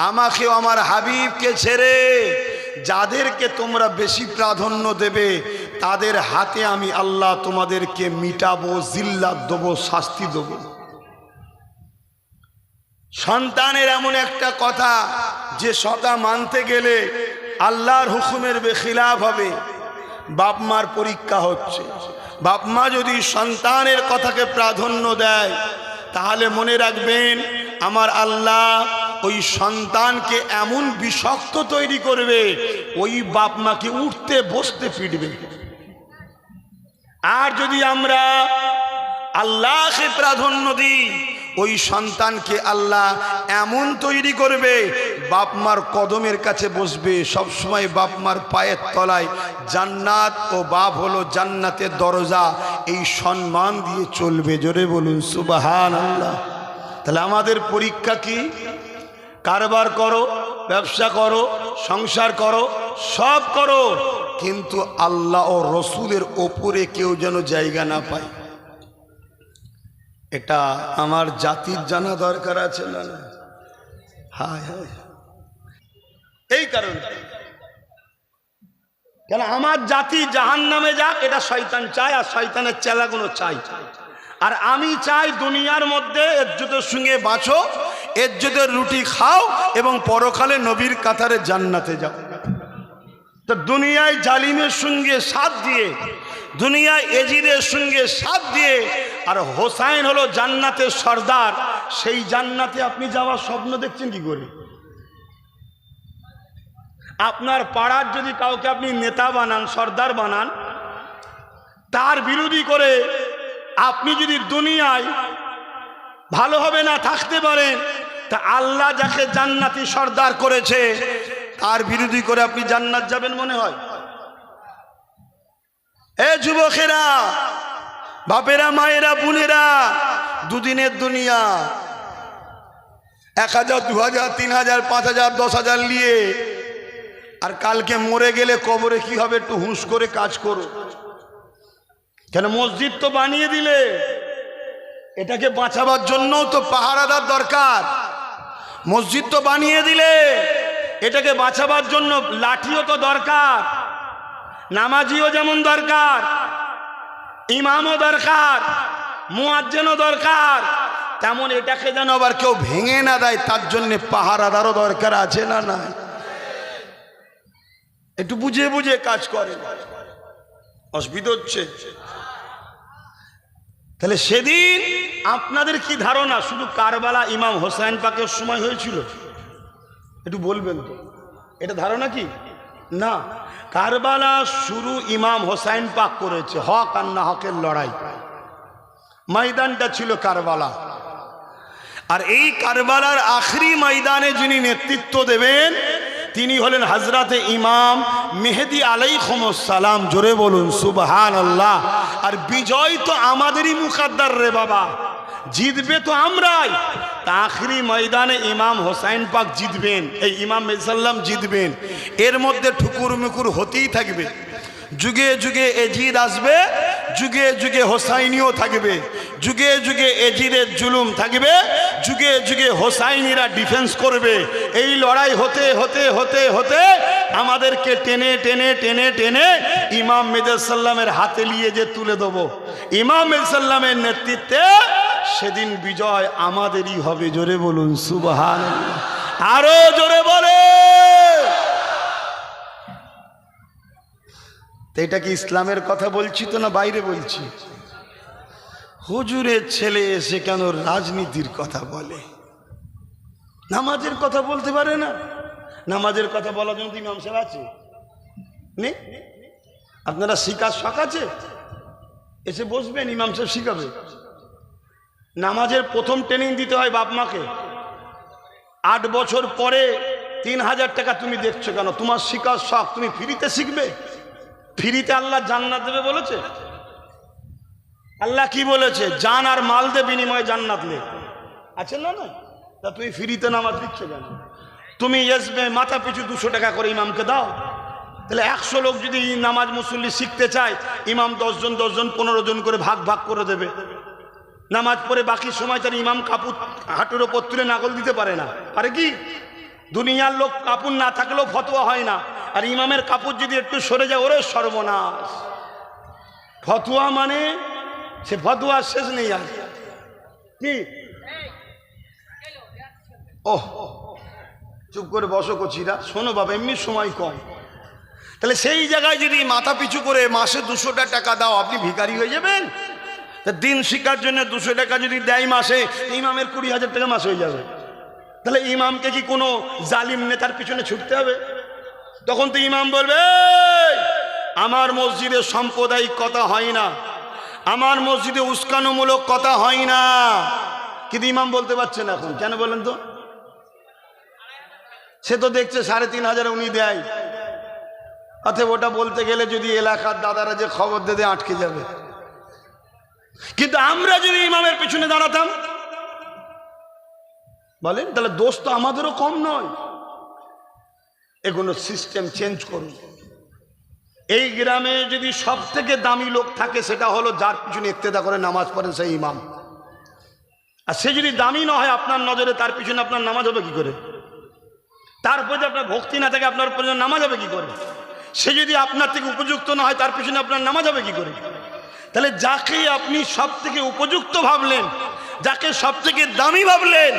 আমাকে আমার হাবিবকে ছেড়ে যাদেরকে তোমরা বেশি প্রাধান্য দেবে, তাদের হাতে আমি আল্লাহ তোমাদেরকে মিটাবো, জিল্লাত দেবো, শাস্তি দেবো। সন্তানের এমন একটা কথা যে সদা মানতে গেলে আল্লাহর হুকুমের বেখিলাফ হবে। বাপ মার পরীক্ষা হচ্ছে। বাপ মা যদি সন্তানের কথাকে প্রাধান্য দেয়, তাহলে মনে রাখবেন আমার আল্লাহ ওই সন্তানকে এমন বিষাক্ত তৈরি করবে, ওই বাপ মাকে উঠতে বসতে পিটবে। আর যদি আমরা আল্লাহকে প্রাধান্য দিই, ওই সন্তানকে আল্লাহ এমন তৈরি করবে, বাপ মার কদমের কাছে বসবে, সবসময় বাপ মার পায়ের তলায়। জান্নাত ও বাপ হলো জান্নাতের দরজা, এই সম্মান দিয়ে চলবে। জোরে বলুন সুবহানাল্লাহ। তাহলে আমাদের পরীক্ষা কি? কারবার করো, ব্যবসা করো, সংসার করো, সব করো, কিন্তু আল্লাহ ও রসুলের ওপরে কেউ যেন জায়গা না পায়। এটা আমার জাতির জানা দরকার আছে না? হায় হায়। এই কারণে কেন আমার জাতি জাহান্নামে যাক, এটা শয়তান চায়, আর শয়তানের চেলাগুলো চাই। আর আমি চাই দুনিয়ার মধ্যে ইজ্জতের সঙ্গে বাঁচো, ইজ্জতের রুটি খাও, এবং পরকালে নবীর কাতারে জান্নাতে যাও। তো দুনিয়ায় জালিমের সঙ্গে সাথ দিয়ে, দুনিয়ায় এজিদের সঙ্গে সাথ দিয়ে, আর হোসাইন হলো জান্নাতের সর্দার, সেই জান্নাতে আপনি যাওয়ার স্বপ্ন দেখছেন কি করে? আপনার পাড়ার যদি কাউকে আপনি নেতা বানান, সর্দার বানান, তার বিরোধী করে আপনি যদি দুনিয়ায় ভালোভাবে না থাকতে পারেন, তা আল্লাহ যাকে জান্নাতি সর্দার করেছে, তার বিরোধী করে আপনি জান্নাত যাবেন মনে হয়? এ যুবকেরা, বাপেরা, মায়েরা, বোনেরা, দুদিনের দুনিয়া, 1000, 2000, 3000, 5000, 10,000 নিয়ে, আর কালকে মরে গেলে কবরে কি হবে একটু হুঁশ করে কাজ করো। কেন? মসজিদ তো বানিয়ে দিলে, এটাকে বাঁচাবার জন্যও তো পাহারাদার দরকার। মসজিদ তো বানিয়ে দিলে, এটাকে বাঁচাবার জন্য লাঠিও তো দরকার, নামাজিও যেমন দরকার, ইমামও দরকার, মুয়াজ্জিনও দরকার, তেমন এটাকে যেন আবার কেউ ভেঙে না দেয়, তার জন্য পাহারাদারও দরকার আছে না? না, একটু বুঝে বুঝে কাজ করে, অসুবিধা হচ্ছে। তাহলে সেদিন আপনাদের কি ধারণা শুধু কারবালা ইমাম হোসেন পাকের সময় হয়েছিল? একটু বলবেন তো, এটা ধারণা কি? না, কারবালা শুরু ইমাম হোসেন পাক করেছে। হক আর না হকের লড়াই, ময়দানটা ছিল কারবালা। আর এই কারবালার আখরি ময়দানে যিনি নেতৃত্ব দেবেন, তিনি হলেন হযরতে ইমাম মেহেদী আলাইহিস সালাম। জোরে বলুন সুবহানাল্লাহ। আর বিজয় তো আমাদেরই মুকদ্দর রে বাবা, জিতবে তো আমরাই। আখরি ময়দানে ইমাম হোসেন পাক জিতবেন, এই ইমাম মেহেদী সাল্লাম জিতবেন। এর মধ্যে ঠুকুর মুকুর হতেই থাকবে। যুগে যুগে এজিদ আসবে, যুগে যুগে হোসাইনিও থাকবে, যুগে যুগে এজিদের জুলুম থাকবে, যুগে যুগে হোসাইনিরা ডিফেন্স করবে। এই লড়াই হতে হতে হতে হতে আমাদেরকে টেনে টেনে টেনে টেনে ইমাম মেহেদী সাল্লামের হাতে নিয়ে যে তুলে দেবো। ইমাম মেহেদী সাল্লামের নেতৃত্বে সেদিন বিজয় আমাদেরই হবে। জোরে বলুন সুবহানাল্লাহ, আরো জোরে বলে। এটা কি ইসলামের কথা বলছি তো না বাইরে বলছি? হুজুরের ছেলে এসে কেন রাজনীতির কথা বলে? নামাজের কথা বলতে পারে না? নামাজের কথা বলার জন্য ইমাম সাহেব আছে নেই? আপনারা শিকার শখ আছে, এসে বসবেন, ইমাম সাহেব শিখাবে। নামাজের প্রথম ট্রেনিং দিতে হয় বাপ মাকে। 8 বছর পরে 3000 টাকা তুমি দেখছো কেন? তোমার শিকার শখ, তুমি ফ্রিতে শিখবে? ফ্রিতে আল্লাহ জান্নাত দেবে বলেছে? আল্লাহ কি বলেছে? জান আর মাল দে বিনিময়ে জান্নাত লে, আছে না? না, তা তুমি ফ্রিতে নামাজ দিচ্ছ কেন? তুমি এসবে মাথা পিছু 200 টাকা করে ইমামকে দাও। তাহলে 100 লোক যদি নামাজ মুসল্লি শিখতে চায়, ইমাম 10 জন 10 জন 15 জন করে ভাগ ভাগ করে দেবে। নামাজ পড়ে বাকি সময় তার ইমাম কাপড় হাঁটুর ওপর তুলে নাগল দিতে পারে না, পারে কি? দুনিয়ার লোক কাপড় না থাকলেও ফতোয়া হয় না, আর ইমামের কাপড় যদি একটু সরে যায়, ওরে সর্বনাশ। ফতোয়া মানে সে ফতোয়া শেষ নেই আর কি। ওহ, চুপ করে বসো কচিরা, শোনো বাবা, এমনি সময় কম। তাহলে সেই জায়গায় যদি মাথা পিছু করে মাসে 200 টাকা দাও, আপনি ভিখারি হয়ে যাবেন? দিন শিক্ষার জন্য 200 টাকা যদি দেয় মাসে, ইমামের 20,000 টাকা মাস হয়ে যাবে। তাহলে ইমামকে কি কোনো জালিম নেতার পিছনে ছুটতে হবে? তখন তো ইমাম বলবে, আমার মসজিদে সাম্প্রদায়িক কথা হয় না, আমার মসজিদে উস্কানোমূলক কথা হয় না। কিন্তু ইমাম বলতে পারছে না এখন, কেন বলেন তো? সে তো দেখছে 3,500 উনি দেয়, অতএব ওটা বলতে গেলে যদি এলাকার দাদারা যে খবর দেবে আটকে যাবে। কিন্তু আমরা যদি ইমামের পিছনে দাঁড়াতাম, বলেন, তাহলে দোষ তো আমাদেরও কম নয়। এগুলো সিস্টেম চেঞ্জ করুন। এই গ্রামে যদি সব থেকে দামি লোক থাকে, সেটা হলো যার পিছনে ইক্তেদা করে নামাজ পড়েন সেই ইমাম। আর সে যদি দামি না হয় আপনার নজরে, তার পিছনে আপনার নামাজ হবে কি করে? তার প্রতি আপনার ভক্তি না থাকে, আপনার পিছনে নামাজ হবে কি করে? সে যদি আপনার থেকে উপযুক্ত না হয়, তার পিছনে আপনার নামাজ হবে কি করে? তাহলে যাকে আপনি সব থেকে উপযুক্ত ভাবলেন, যাকে সব থেকে দামি ভাবলেন,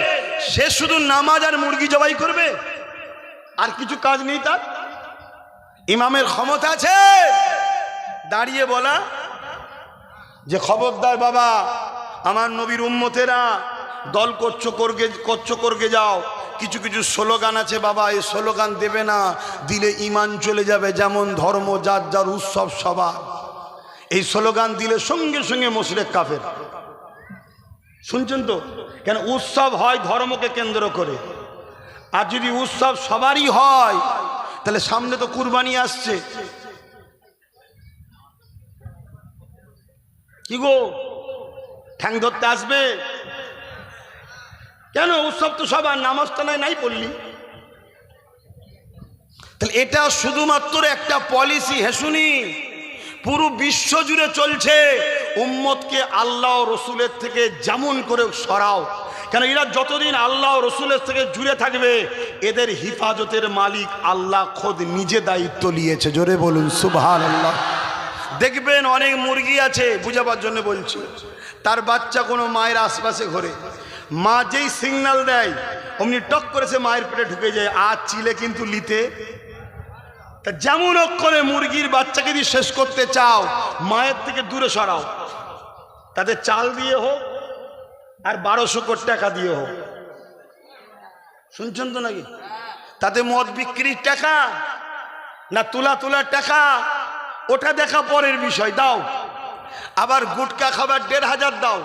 সে শুধু নামাজ আর মুরগি জবাই করবে, আর কিছু কাজ নেই তার? ইমামের ক্ষমতা আছে দাঁড়িয়ে বলা যে খবরদার বাবা, আমার নবীর উম্মতেরা দল করছো করগে যাও। কিছু কিছু স্লোগান আছে বাবা, এই স্লোগান দেবে না, দিলে ঈমান চলে যাবে। যেমন ধর্ম যার যার, উৎসব সবার। এই স্লোগান দিলে সঙ্গে সঙ্গে মুশরিক কাফের। শুনছেন তো? কেন উৎসব হয় ধর্মকে কেন্দ্র করে, আর যদি উৎসব সবারই হয়, তাহলে সামনে তো কুরবানি আসছে। কি গো, ঠ্যাং ধরতে আসবে কেন? উৎসব তো সবার, নামাজটা নাই পড়লি। তাহলে এটা শুধুমাত্র একটা পলিসি। হেসুনি পুরো বিশ্ব জুড়ে চলছে, উম্মতকে আল্লাহ রসুলের থেকে যেমন করে সরাও। কেন এরা যতদিন আল্লাহ রসুলের থেকে জুড়ে থাকবে, এদের হিফাজতের মালিক আল্লাহ খোদ নিজে দায়িত্ব নিয়েছে। জোরে বলুন সুবহানাল্লাহ। দেখবেন অনেক মুরগি আছে, বুঝাবার জন্য বলছি, তার বাচ্চা কোনো মায়ের আশপাশে ঘোরে, মা যেই সিগন্যাল দেয় অমনি টক করেছে মায়ের পেটে ঢুকে যায়, আর চিলে কিন্তু লিতে। তা যেমন অক্ষরে মুরগির বাচ্চাকে যদি শেষ করতে চাও, মায়ের থেকে দূরে সরাও, তাদের চাল দিয়ে হোক আর 1200 কোটি টাকা দিয়ে হোক। শুনছেন তো নাকি? তাতে মদ বিক্রির টাকা না তোলার টাকা, ওটা দেখা পরের বিষয়, দাও। আবার গুটকা খাবার 1,500 দাও।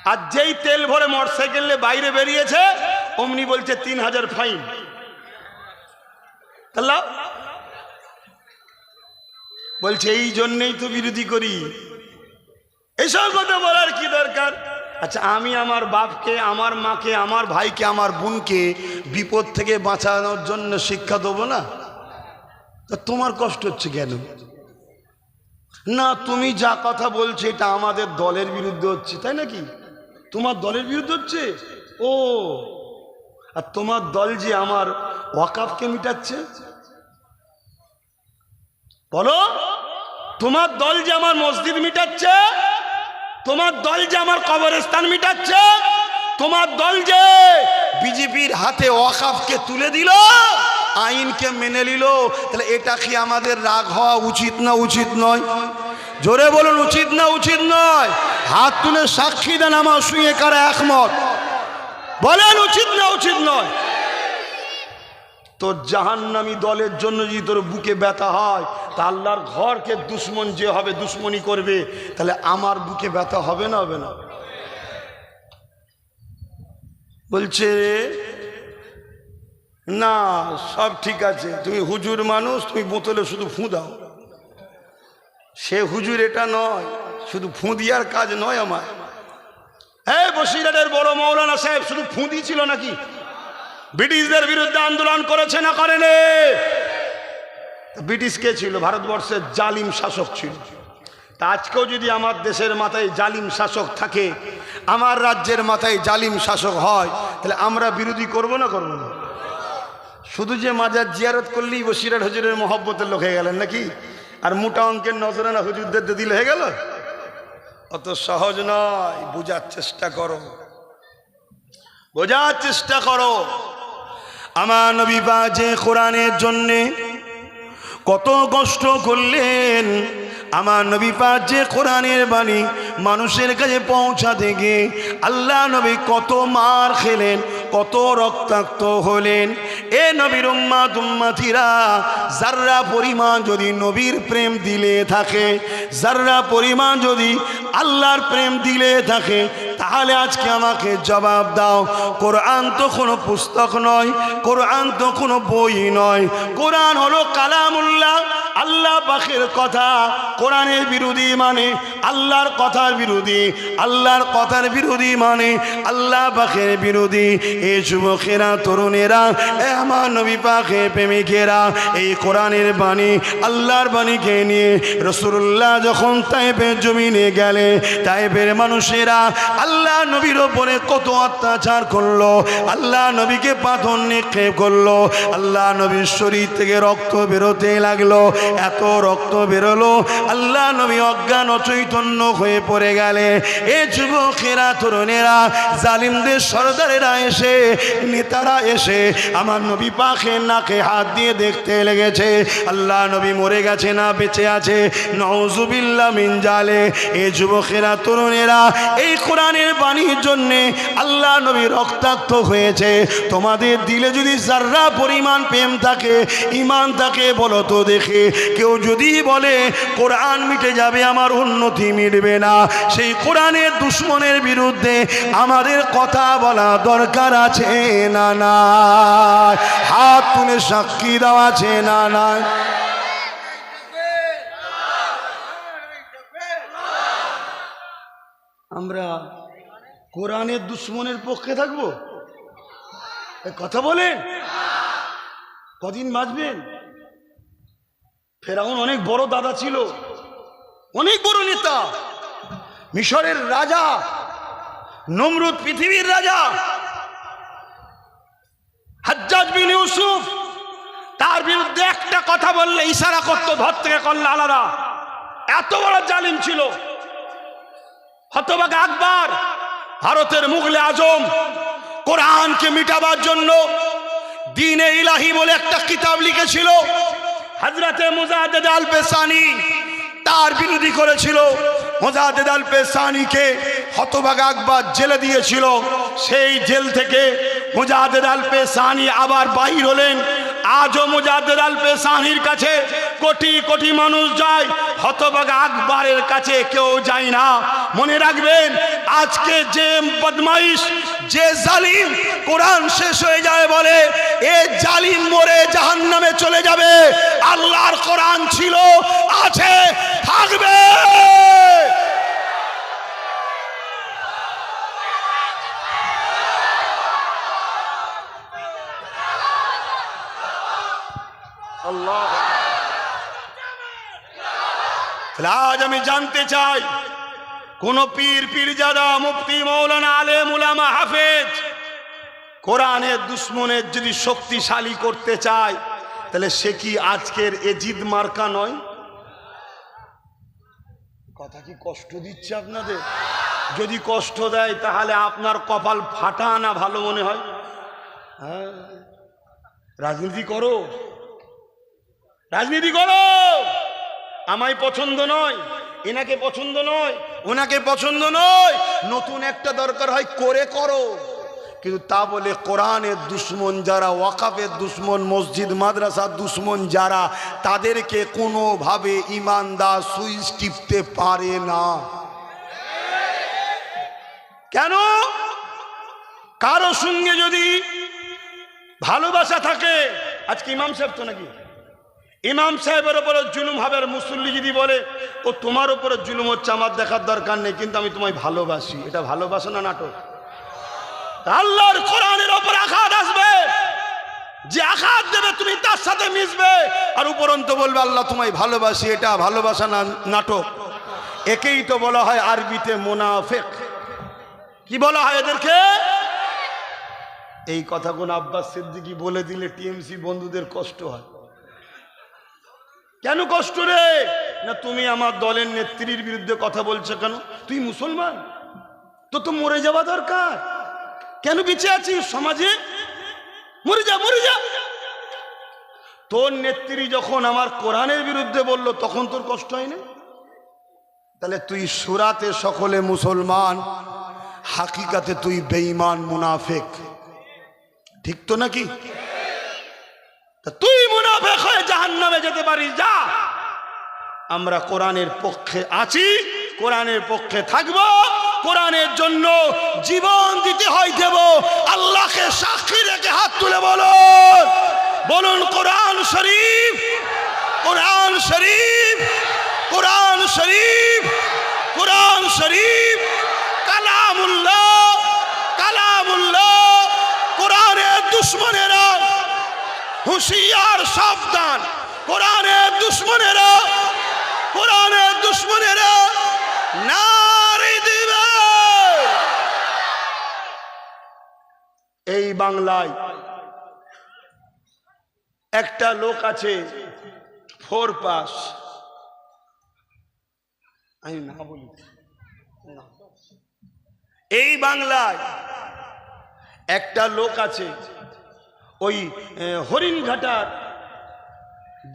আর যেই তেল ভরে মোটরসাইকেলে বাইরে বেরিয়েছে, অমনি বলছে 3,000 ফাইন। তাহলে বলছে এই জন্যই তো বিরোধী করি। এসব কথা বলার কি দরকার? আচ্ছা, আমি আমার বাপকে, আমার মাকে, আমার ভাইকে, আমার বোনকে বিপদ থেকে বাঁচানোর জন্য শিক্ষা দেবো না? তা তোমার কষ্ট হচ্ছে কেন? না, তুমি যা কথা বলছো এটা আমাদের দলের বিরুদ্ধে হচ্ছে, তাই নাকি? তোমার দলের বিরুদ্ধে হচ্ছে। ও, আর তোমার দল যে আমার ওয়াকাফকে মিটাচ্ছে, বলো, তোমার দল যে আমার মসজিদ মিটাচ্ছে, তোমার দল যে আমার কবরস্থান মিটাচ্ছে, তোমার দল যে বিজেপির হাতে ওয়াকাফকে তুলে দিল, আইনকে মেনে নিল, তাহলে এটা কি আমাদের রাগ হওয়া উচিত না উচিত নয়? জোরে বলুন, উচিত না উচিত নয়? হাত তুলে সাক্ষী দেন আমার সঙ্গে কারা একমত, বলেন উচিত না উচিত নয়? তোর জাহান্নামী দলের জন্য যদি তোর বুকে ব্যথা হয়, তা আল্লাহর ঘরকে দুশ্মন যে হবে, দুশ্মনী করবে, তাহলে আমার বুকে ব্যথা হবে না হবে না? বলছে না সব ঠিক আছে, তুমি হুজুর মানুষ, তুমি বোতলে শুধু ফুঁ দাও। সে হুজুর এটা নয়, শুধু ফুঁ দিয়ার কাজ নয় আমার। এই বসিরহাটের বড় মৌলানা সাহেব শুধু ফুঁ দিয়েছিল নাকি? ব্রিটিশদের বিরুদ্ধে আন্দোলন করেছে না করেনি? ব্রিটিশ কে ছিল? ভারতবর্ষের জালিম শাসক ছিল। তা আজকেও যদি আমার দেশের মাথায় জালিম শাসক থাকে, আমার রাজ্যের মাথায় জালিম শাসক হয়, তাহলে আমরা বিরোধী করব না করব না? শুধু যে মাজার জিয়ারত করলেই বসিরহাট হুজুরের মহব্বতের লোক হয়ে গেলেন নাকি? আর মোটা অঙ্কের নজরানা হুজুরদের দিলে হয়ে গেল? অত সহজ নয়, বোঝার চেষ্টা করো, বোঝার চেষ্টা করো। আমার নবী পাক যে কোরআনের জন্যে কত কষ্ট করলেন, আমার নবী পাক যে কোরআনের বাণী মানুষের কাছে পৌঁছাতে গিয়ে আল্লাহ নবী কত মার খেলেন, কত রক্তাক্ত হলেন। এ নবীর উম্মাত উম্মাতিরা, যাররা পরিমাণ যদি নবীর প্রেম দিলে থাকে, যাররা পরিমাণ যদি আল্লাহর প্রেম দিলে থাকে, তাহলে আজকে আমাকে জবাব দাও, কোরআন তো কোনো পুস্তক নয়, কোরআন তো কোনো বই নয়, কোরআন হলো কালামুল্লাহ, আল্লাহ পাকের কথা। কোরআনের বিরোধী মানে আল্লাহর কথার বিরোধী, আল্লাহর কথার বিরোধী মানে আল্লাহ পাকের বিরোধী। এই যুবকেরা, তরুণেরা, আমার নবী পাকের প্রেমিকেরা, এই কোরআনের বাণী, আল্লাহর বাণীকে নিয়ে রাসূলুল্লাহ যখন তায়েফের জমিনে গেলে, তায়েফের মানুষেরা আল্লাহ নবীর ওপরে কত অত্যাচার করলো, আল্লাহ নবীকে পাথর নিক্ষেপ করলো, আল্লাহ নবীর শরীর থেকে রক্ত বেরোতে লাগলো, এত রক্ত বেরোলো আল্লাহ নবী অজ্ঞান অচৈতন্য হয়ে পড়ে গেলে। এ যুবকেরা, তরুণেরা, জালিমদের সরদারেরা এসে, নেতারা এসে আমার নবী পাকের নাকে হাত দিয়ে দেখতে লেগেছে আল্লাহ নবী মরে গেছে না বেঁচে আছে, নাউজুবিল্লাহ মিন জালে। এ যুবকেরা, তরুণেরা, এই কোরআনের বাণীর জন্যে আল্লাহ নবী রক্তাক্ত হয়েছে। তোমাদের দিলে যদি যাররা পরিমাণ প্রেম থাকে, ঈমান থাকে, বলো তো দেখে। কেউ যদি বলে কোরআন মিটে যাবে, আমার উন্নতি মিটবে না, সেই কোরআনের দুশ্মনের বিরুদ্ধে আমাদের কথা বলা দরকার আছে না না? হাত তুলে সাক্ষী দেওয়া আছে না না? আমরা কোরআনের দুশ্মনের পক্ষে থাকবো? কথা বলেন, কদিন বাঁচবেন? ফেরাউন অনেক বড় দাদা ছিল, অনেক বড় নেতা, মিশরের রাজা, নমরুদ পৃথিবীর রাজা, হাজ্জাজ বিন ইউসুফ তার বিরুদ্ধে একটা কথা বললে ইশারা করতো, ধর থেকে করলে আলাদা, এত বড় জালিম ছিল। হতভাগা আকবর, ভারতের মুগলে আজম, কোরআনকে মিটাবার জন্য দ্বীনে ইলাহি বলে একটা কিতাব লিখেছিল। হযরতে মুজাদ্দেদ আল পেসানি তার বিরোধী করেছিল। মুজাদ্দেদ আল পেসানিকে হতভাগা আকবর জেলে দিয়েছিল। সেই জেল থেকে মুজাদ্দেদ আল পেসানি আবার বাহির হলেন। আজও মুজাদ্দেদ আল পেসানির কাছে কোটি কোটি মানুষ যায়, হতভাগা আকবরের কাছে কেউ যায় না। মনে রাখবেন, আজকে যে বদমাইশ, যে জালিম কোরআন শেষ হয়ে যায় বলে, এ জালিম মরে জাহান্নামে চলে যাবে। আল্লাহর কোরআন ছিল, আছে, থাকবে। আল্লাহ তাহলে আজ আমি জানতে চাই, কোন পীর পীরজাদা মুফতি মৌলানা আলেম উলামা হাফেজ কোরআনের দুশ্মনের যদি শক্তিশালী করতে চায়, তাহলে সে কি আজকের এজিদ মার্কা নয়? কথা কি কষ্ট দিচ্ছে আপনাদের? যদি কষ্ট দেয় তাহলে আপনার কপাল ফাটা না ভালো মনে হয়? হ্যাঁ, রাজনীতি করো, রাজনীতি করো। আমায় পছন্দ নয়, এনাকে পছন্দ নয়, ওনাকে পছন্দ নয়, নতুন একটা দরকার হয় করে করো। কিন্তু তা বলে কোরআনের দুশ্মন যারা, ওয়াকাফের দুশ্মন, মসজিদ মাদ্রাসার দুশ্মন যারা, তাদেরকে কোনোভাবে ইমানদার সুইচ টিপতে পারে না। কেন? কারো সঙ্গে যদি ভালোবাসা থাকে, আজকে ইমাম সাহেব তো নাকি, ইমাম সাহেবের ওপরে জুলুম হবে, আর মুসল্লি যদি বলে ও তোমার ওপরে জুলুম হচ্ছে, আমার দেখার দরকার নেই, কিন্তু আমি তোমায় ভালোবাসি, এটা ভালোবাসা না নাটক? আল্লাহর কোরআনের ওপর আঘাত আসবে, যে আঘাত দেবে তুমি তার সাথে মিশবে, আর উপরন্তু বলবে আল্লাহ তোমায় ভালোবাসি, এটা ভালোবাসা না নাটক? একেই তো বলা হয় আরবিতে মুনাফিক। কি বলা হয় এদেরকে? এই কথা কোন আব্বাস সিদ্দিকী বলে দিলে টিএমসি বন্ধুদের কষ্ট হয়। কেন কষ্ট রে? না তুমি আমার দলের নেত্রীর বিরুদ্ধে কথা বলছো কেন? তুই মুসলমান, তো মরে যাওয়া দরকার, কেন বেঁচে আছিস সমাজে? মরে যা, মরে যা। তোর নেত্রী যখন আমার কোরআনের বিরুদ্ধে বলল, তখন তোর কষ্ট হয় না? তাহলে তুই সুরাতে সকলে মুসলমান, হাকিকাতে তুই বেঈমান মুনাফিক, ঠিক তো নাকি? তুই মুনাফিক হয়ে জাহান্নামে যেতে পারিস, যা। আমরা কোরআনের পক্ষে আছি, কোরআনের পক্ষে থাকবো, কোরআনের জন্য জীবন দিতে হয় দেব। আল্লাহকে সাক্ষী রেখে হাত তুলে বলুন, বলুন কোরআন শরীফ, কোরআন শরীফ, কোরআন শরীফ, কোরআন শরীফ কালামুল্লাহ, কালামুল্লাহ। কোরআনের দুশ্মনেরা হুঁশিয়ার, সাবধান। কোরআনের দুশ্মনেরা, কোরআনের দুশ্মনেরা নারী দিবে। এই বাংলায় একটা লোক আছে 4 পাস, আমি না বলি না, এই বাংলায় একটা লোক আছে, ওই হরিণঘাটার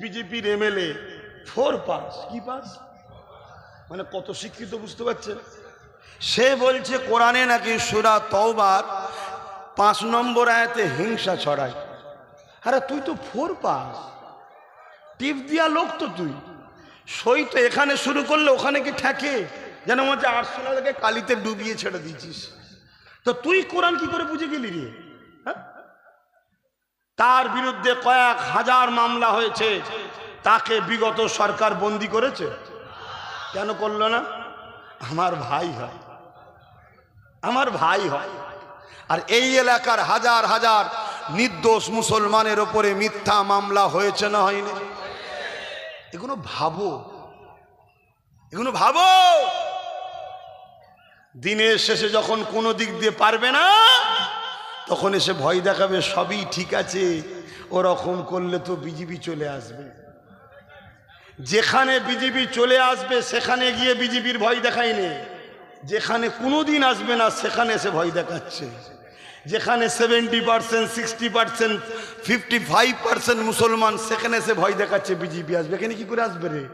বিজেপির এমএলএ, 4 পাস। কি পাস মানে কত শিক্ষিত বুঝতে পারছেন? সে বলছে কোরআনে নাকি সূরা তওবার 5 নম্বর আয়াতে হিংসা ছড়ায়। আরে তুই তো 4 পাস, টিপ দিয়া লোক তো তুই, সই তো এখানে শুরু করলে ওখানে কি ঠেকে, যেন মনে হচ্ছে 800 টাকাকে কালিতে ডুবিয়ে ছেড়ে দিয়েছিস। তো তুই কোরআন কি করে বুঝে গেলি রে? হ্যাঁ, তার বিরুদ্ধে কয়েক হাজার মামলা হয়েছে, তাকে বিগত সরকার বন্দী করেছে। কেন করলো না? আমার ভাই হয়, আমার ভাই হয়। আর এই এলাকার হাজার হাজার নির্দোষ মুসলমানের ওপরে মিথ্যা মামলা হয়েছে না হয়নি? এগুলো ভাবো, এগুলো ভাবো। দিনের শেষে যখন কোনো দিক দিয়ে পারবে না, তখন এসে ভয় দেখাবে সবই ঠিক আছে, ওরকম করলে তো বিজেপি চলে আসবে। যেখানে বিজেপি চলে আসবে সেখানে গিয়ে বিজেপির ভয় দেখায়নি, যেখানে কোনোদিন আসবে না সেখানে এসে ভয় দেখাচ্ছে। যেখানে 70%, 60%, 55% মুসলমান, সেখানে এসে ভয় দেখাচ্ছে বিজেপি আসবে। এখানে কি করে আসবে রে?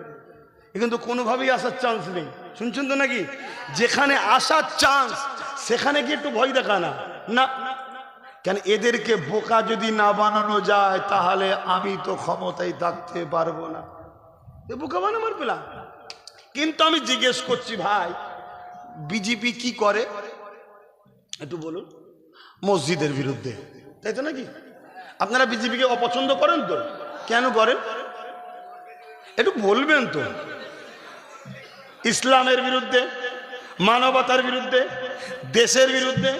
এখানে তো কোনোভাবেই আসার চান্স নেই। শুনছেন তো নাকি? যেখানে আসার চান্স সেখানে গিয়ে একটু ভয় দেখা না, না কেন? এদেরকে বোকা যদি না বানানো যায়, তাহলে আমি তো ক্ষমতায় থাকতে পারবো না। এ বোকা বানানো আমার পেলাম। কিন্তু আমি জিজ্ঞেস করছি, ভাই বিজেপি কি করে একটু বলুন? মসজিদের বিরুদ্ধে, তাই তো নাকি? আপনারা বিজেপিকে অপছন্দ করেন তো? কেন করেন একটু বলবেন তো? ইসলামের বিরুদ্ধে, মানবতার বিরুদ্ধে, দেশের বিরুদ্ধে,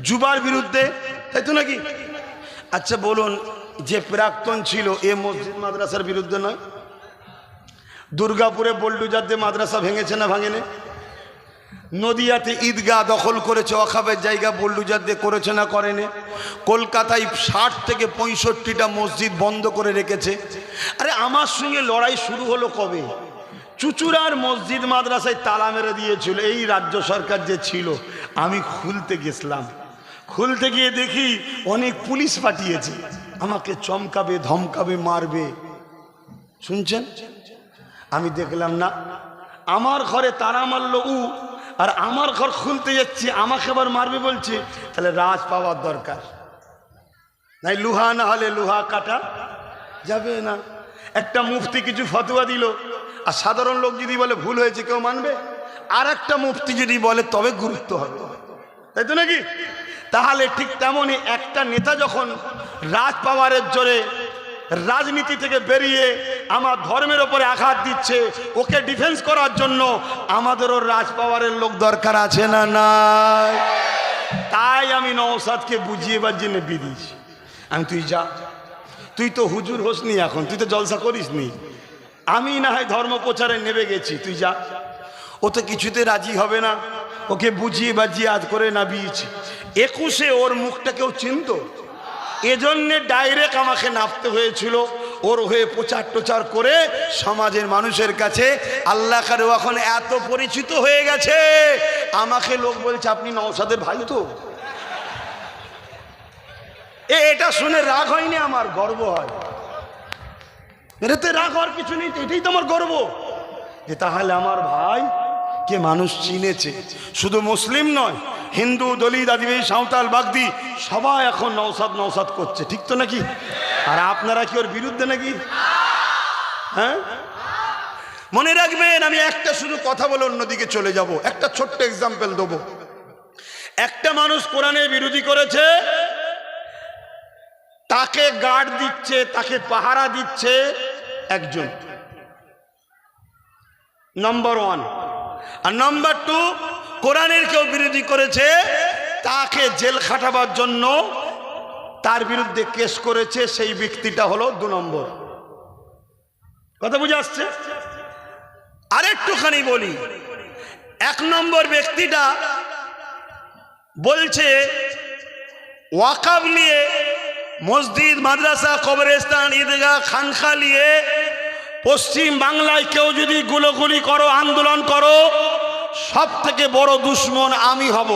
যুবার বিরুদ্ধে, তাই তো নাকি? আচ্ছা বলুন, যে প্রাক্তন ছিল এ মসজিদ মাদ্রাসার বিরুদ্ধে নয়? দুর্গাপুরে বোল্ডুজার দিয়ে মাদ্রাসা ভেঙেছে না ভাঙেনি? নদিয়াতে ঈদগাহ দখল করেছে, ওয়াকফের জায়গা বোল্ডুজার দিয়ে করেছে না করেনি? কলকাতায় 60 থেকে 65টা মসজিদ বন্ধ করে রেখেছে। আরে আমার সঙ্গে লড়াই শুরু হলো কবে? চুচুড়ার মসজিদ মাদ্রাসায় তালা মেরে দিয়েছিল এই রাজ্য সরকার যে ছিল। আমি খুলতে গেছিলাম, খুলতে গিয়ে দেখি অনেক পুলিশ পাঠিয়েছে, আমাকে চমকাবে, ধমকাবে, মারবে। শুনছেন? আমি দেখলাম না, আমার ঘরে তারা মারল উ, আর আমার ঘর খুলতে যাচ্ছি, আমাকে আবার মারবে বলছে। তাহলে রাজ পাওয়ার দরকার, নাই লোহা না হলে লোহা কাটা যাবে না। একটা মুফতি কিছু ফতোয়া দিল, আর সাধারণ লোক যদি বলে ভুল হয়েছে কেউ মানবে? আর একটা মুফতি যদি বলে তবে গুরুত্ব হবে, তাই তো নাকি? তাহলে ঠিক তেমনই একটা নেতা যখন রাজ পাওয়ারের জোরে রাজনীতি থেকে বেরিয়ে আমার ধর্মের ওপরে আঘাত দিচ্ছে, ওকে ডিফেন্স করার জন্য আমাদেরও রাজ পাওয়ারের লোক দরকার আছে না নাই? তাই আমি নওশাদকে বুঝিয়েবার জন্য বেরিয়েছি। আমি তুই যা, তুই তো হুজুর হোসনি, এখন তুই তো জলসা করিস নি, আমি না হয় ধর্ম প্রচারে নেমে গেছি, তুই যা। ও তো কিছুতে রাজি হবে না, ওকে বুঝিয়ে বাজিয়ে আজ করে নামিয়েছি। 21-এ ওর মুখটা কেউ চিনত, এজন্যে ডাইরেক্ট আমাকে নামতে হয়েছিল। ওর হয়ে প্রচার টোচার করে সমাজের মানুষের কাছে আল্লাহ কারো এখন এত পরিচিত হয়ে গেছে, আমাকে লোক বলছে আপনি নওশাদের ভাই তো। এটা শুনে রাগ হয়নি, আমার গর্ব হয়। এটাতে রাগ হওয়ার কিছু নেই, এটাই তো আমার গর্ব যে তাহলে আমার ভাই কে মানুষ চিনেছে। শুধু মুসলিম নয়, হিন্দু, দলিত, আদিবাসী, সাঁওতাল, বাগদি সবাই এখন নওশাদ নওশাদ করছে, ঠিক তো নাকি? আর আপনারা কি ওর বিরুদ্ধে নাকি? হ্যাঁ, মনে রাখবেন, আমি একটা শুধু কথা বলে অন্যদিকে চলে যাব। একটা ছোট্ট এক্সাম্পল দেবো। একটা মানুষ কোরআনের বিরোধী করেছে, তাকে গার্ড দিচ্ছে, তাকে পাহারা দিচ্ছে একজন, নম্বর 1। আর নম্বর 2, কোরআনের কেউ বিরোধী করেছে, তাকে জেল খাটাবার জন্য তার বিরুদ্ধে কেস করেছে, সেই ব্যক্তিটা হলো 2 নম্বর। কথা বুঝে আসছে? আরেকটুখানি বলি। 1 নম্বর ব্যক্তিটা বলছে ওয়াকফ নিয়ে মসজিদ, মাদ্রাসা, কবরস্থান, ঈদগাহ, খানকা নিয়ে পশ্চিম বাংলায় কেউ যদি গুলোগুলি করো, আন্দোলন করো, সব থেকে বড় দুশ্মন আমি হব।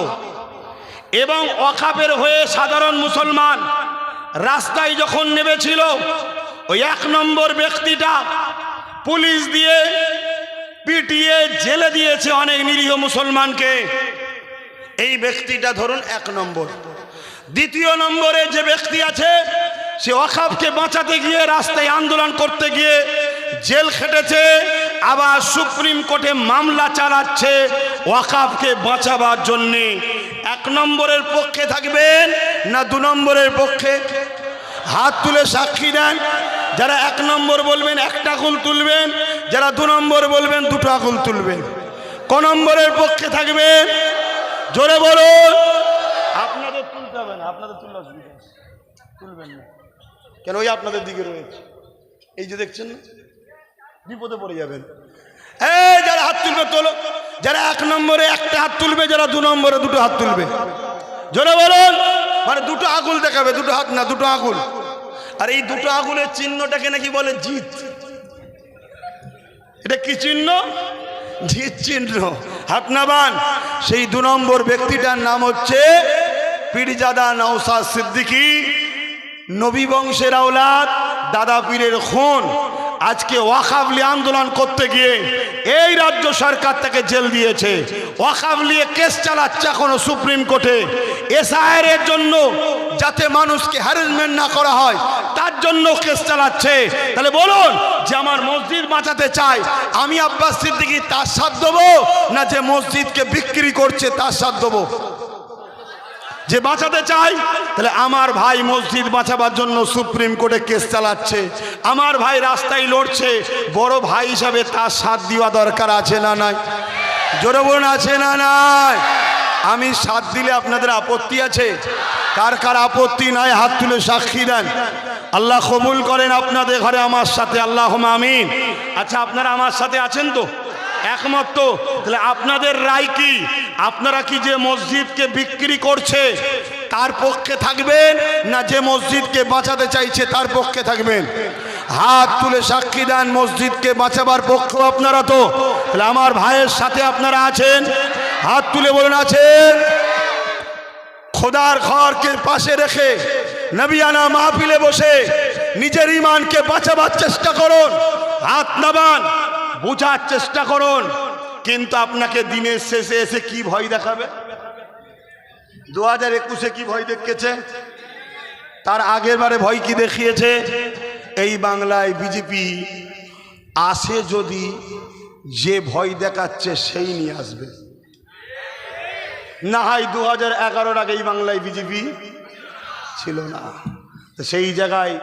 এবং ওয়াকফের হয়ে সাধারণ মুসলমান রাস্তায় যখন নেমেছিল, ওই 1 নম্বর ব্যক্তিটা পুলিশ দিয়ে পিটিয়ে জেলে দিয়েছে অনেক নিরীহ মুসলমানকে। এই ব্যক্তিটা ধরুন 1 নম্বর। 2 নম্বরে যে ব্যক্তি আছে, সে ওয়াকফকে বাঁচাতে গিয়ে, রাস্তায় আন্দোলন করতে গিয়ে জেল খেটেছে, আবার সুপ্রিম কোর্টে মামলা চালাচ্ছে ওয়াকফকে বাঁচাবার জন্যে। 1 নম্বরের পক্ষে থাকবেন না 2 নম্বরের পক্ষে? হাত তুলে সাক্ষী দেন। যারা 1 নম্বর বলবেন 1টা আঙুল তুলবেন, যারা 2 নম্বর বলবেন 2টো আঙুল তুলবেন। ক নম্বরের পক্ষে থাকবেন? জোরে বলুন। আপনাদের তুলতে হবে না, আপনাদের তুললে অসুবিধা, তুলবেন না কেন? ওই আপনাদের দিকে রয়েছে, এই যে দেখছেন না, বিপদে পড়ে যাবেন। এই যারা হাত তুলবে তোলো, যারা 1 নম্বরে 1টা হাত তুলবে, যারা 2 নম্বরে 2টো হাত তুলবে। জোরে বলুন। মানে 2টো আঙুল দেখাবে, 2টো হাত না, 2টো আঙুল। আর এই 2টো আঙুলের চিহ্নটাকে নাকি বলে জিত। এটা কি চিহ্ন? জিত চিহ্ন। হাত নামান। সেই 2 নম্বর ব্যক্তিটার নাম হচ্ছে পীরজাদা নওশাদ সিদ্দিকী, নবী বংশের আওলাদ, দাদা পীরের খুন। আজকে ওয়াকফ নিয়ে আন্দোলন করতে গিয়ে এই রাজ্য সরকার তাকে জেল দিয়েছে। ওয়াকফ নিয়ে কেস চালাচ্ছে এখনো সুপ্রিম কোর্টে, এসআইআর এর জন্য, যাতে মানুষকে হ্যারাসমেন্ট না করা হয় তার জন্য কেস চালাচ্ছে। তাহলে বলুন, যে আমার মসজিদ বাঁচাতে চায়, আমি আব্বাস সিদ্দিকী তার সাথ দেবো, না যে মসজিদকে বিক্রি করছে তার সাথ দেবো? যে বাঁচাতে চাই, তাহলে আমার ভাই মসজিদ বাঁচাবার জন্য সুপ্রিম কোর্টে কেস চালাচ্ছে, আমার ভাই রাস্তায় লড়ছে, বড় ভাই হিসাবে তার সাথ দেওয়া দরকার আছে না নাই? জোরে বলুন, আছে না নাই? আমি সাথ দিলে আপনাদের আপত্তি আছে? কার কার আপত্তি নাই হাত তুলে সাক্ষী দেন। আল্লাহ কবুল করেন আপনাদের ঘরে আমার সাথে, আল্লাহুম্মা আমিন। আচ্ছা, আপনারা আমার সাথে আছেন তো, একমত তো? তাহলে আপনাদের রায় কি? আপনারা কি যে মসজিদকে বিক্রি করছে তার পক্ষে থাকবেন, না যে মসজিদকে বাঁচাতে চাইছে তার পক্ষে থাকবেন? হাত তুলে সাক্ষী দেন, মসজিদকে বাঁচাবার পক্ষ আপনারা তো? তাহলে আমার ভাইয়ের সাথে আপনারা আছেন? হাত তুলে বলুন আছেন। খোদার ঘরকে পাশে রেখে নবিয়ানা মাহফিলে বসে নিজের ঈমানকে বাঁচাবার চেষ্টা করুন, হাত নামান, বোঝার চেষ্টা করুন। কিন্তু আপনাকে দিনের শেষে এসে কি ভয় দেখাবে? 2021-এ কি ভয় দেখিয়েছে? তার আগের বারে ভয় কি দেখিয়েছে? এই বাংলায় বিজেপি আসে যদি যে ভয় দেখাচ্ছে সেই নিয়ে আসবে, না হয় 2011-এর আগে এই বাংলায় বিজেপি ছিল না। সেই জায়গায়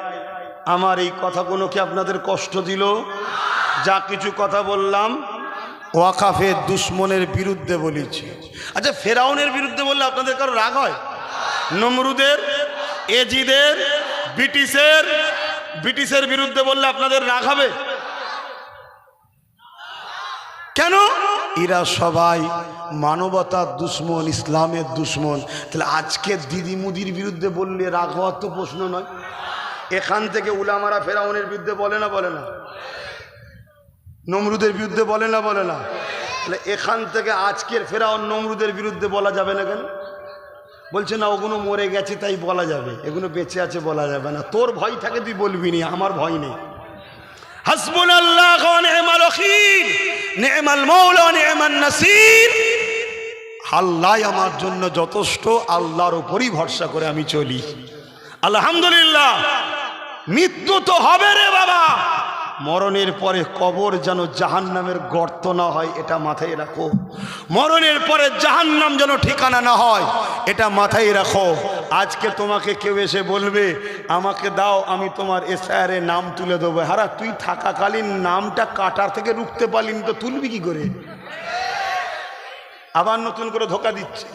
আমার এই কথাগুলো কি আপনাদের কষ্ট দিল? যা কিছু কথা বললাম ওয়াকাফের দুশ্মনের বিরুদ্ধে বলেছি। আচ্ছা, ফেরাউনের বিরুদ্ধে বললে আপনাদের কারো রাগ হয়? নমরুদের, এজিদের, ব্রিটিশের বিরুদ্ধে বললে আপনাদের রাগ হবে কেন? এরা সবাই মানবতার দুশ্মন, ইসলামের দুশ্মন। তাহলে আজকে দিদি মুদির বিরুদ্ধে বললে রাগ হওয়ার তো প্রশ্ন নয়। এখান থেকে উলামারা ফেরাউনের বিরুদ্ধে বলে না? বলে না? নমরুদের বিরুদ্ধে বলে না? বলে না? তাহলে এখান থেকে আজকের ফেরাউন নমরুদের বিরুদ্ধে বলা যাবে না কেন? বলছে না, ওগুলো মরে গেছে তাই বলা যাবে, এগুলো বেঁচে আছে বলা যাবে না। তোর ভয় থাকে তুই বলবি নি, আমার ভয় নেই। হাসবুনাল্লাহু ওয়া নি'মাল ওয়াকিল, নি'মাল মাওলা ওয়া নি'মান নাসির। আল্লাহ আমার জন্য যথেষ্ট, আল্লাহর উপরই ভরসা করে আমি চলি। আলহামদুলিল্লাহ। মৃত্যু তো হবে রে বাবা, মরণের পরে কবর যেন জাহান্নামের গর্ত না হয়, এটা মাথায় রাখো। মরণের পরে জাহান্নাম যেন ঠিকানা না হয়, এটা মাথায় রাখো। আজকে তোমাকে কেউ এসে বলবে আমাকে দাও, আমি তোমার এসআইআর নাম তুলে দেবো। হারা, তুই থাকাকালীন নামটা কাটার থেকে রুখতে পারলিনি তো তুলবি কি করে? আবার নতুন করে ধোকা দিচ্ছে।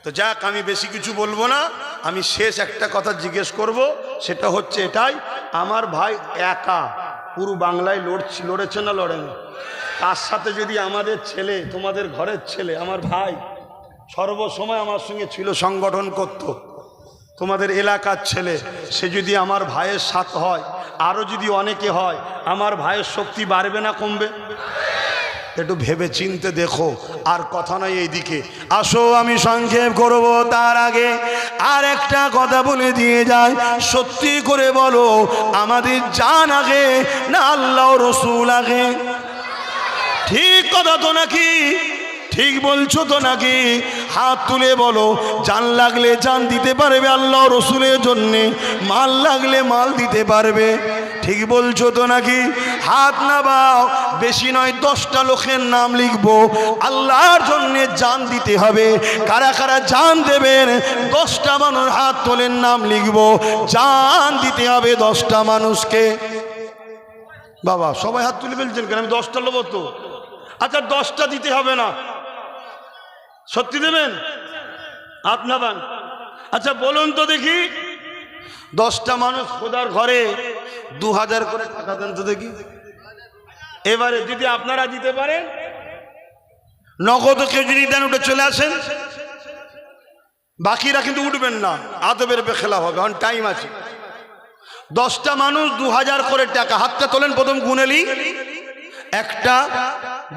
তো যাক, আমি বেশি কিছু বলবো না। আমি শেষ একটা কথা জিজ্ঞেস করব, সেটা হচ্ছে এটাই, আমার ভাই একা পুরো বাংলায় লড়েছে না লড়েনি? তার সাথে যদি আমাদের ছেলে, তোমাদের ঘরের ছেলে, আমার ভাই সর্বসময় আমার সঙ্গে ছিল, সংগঠন করত, তোমাদের এলাকার ছেলে, সে যদি আমার ভাইয়ের সাথে হয়, আরও যদি অনেকে হয়, আমার ভাইয়ের শক্তি বাড়বে না কমবে? একটু ভেবে চিনতে দেখো। আর কথা নয়, এইদিকে আসো, আমি সংক্ষেপ করব। তার আগে আর একটা কথা বলে দিয়ে যায়, সত্যি করে বলো, আমাদের জান আগে না আল্লাহ রসুল আগে? ঠিক কথা তো নাকি? ঠিক বলছো তো নাকি? হাত তুলে বলো। জান লাগলে জান দিতে পারবে আল্লাহ রসুলের জন্যে, মাল লাগলে মাল দিতে পারবে। ঠিক বলছো তো নাকি? হাত নামাও। বেশি নয়, 10টা লোকের নাম লিখবো, আল্লাহর জন্যে জান দিতে হবে। কারা কারা জান দেবেন? 10টা মানুষ হাত তোলেন, নাম লিখবো। জান দিতে হবে 10টা মানুষকে। বাবা সবাই হাত তুলে ফেলছেন কেন? আমি 10টা নেবো তো। আচ্ছা, 10টা দিতে হবে না, সত্যি দেবেন? হাত নামান। আচ্ছা বলুন তো দেখি, 10টা মানুষ খোদার ঘরে 2000 করে টাকা দেন তো দেখি। এবারে যদি আপনারা দিতে পারেন, নগদ কেউ যদি দেন উঠে চলে আসেন, বাকিরা কিন্তু উঠবেন না, আদবের বেখেলাফ হবে, অন টাইম আছে। 10টা মানুষ 2000 করে টাকা। হাতটা তোলেন, প্রথম গুনেলি। 1টা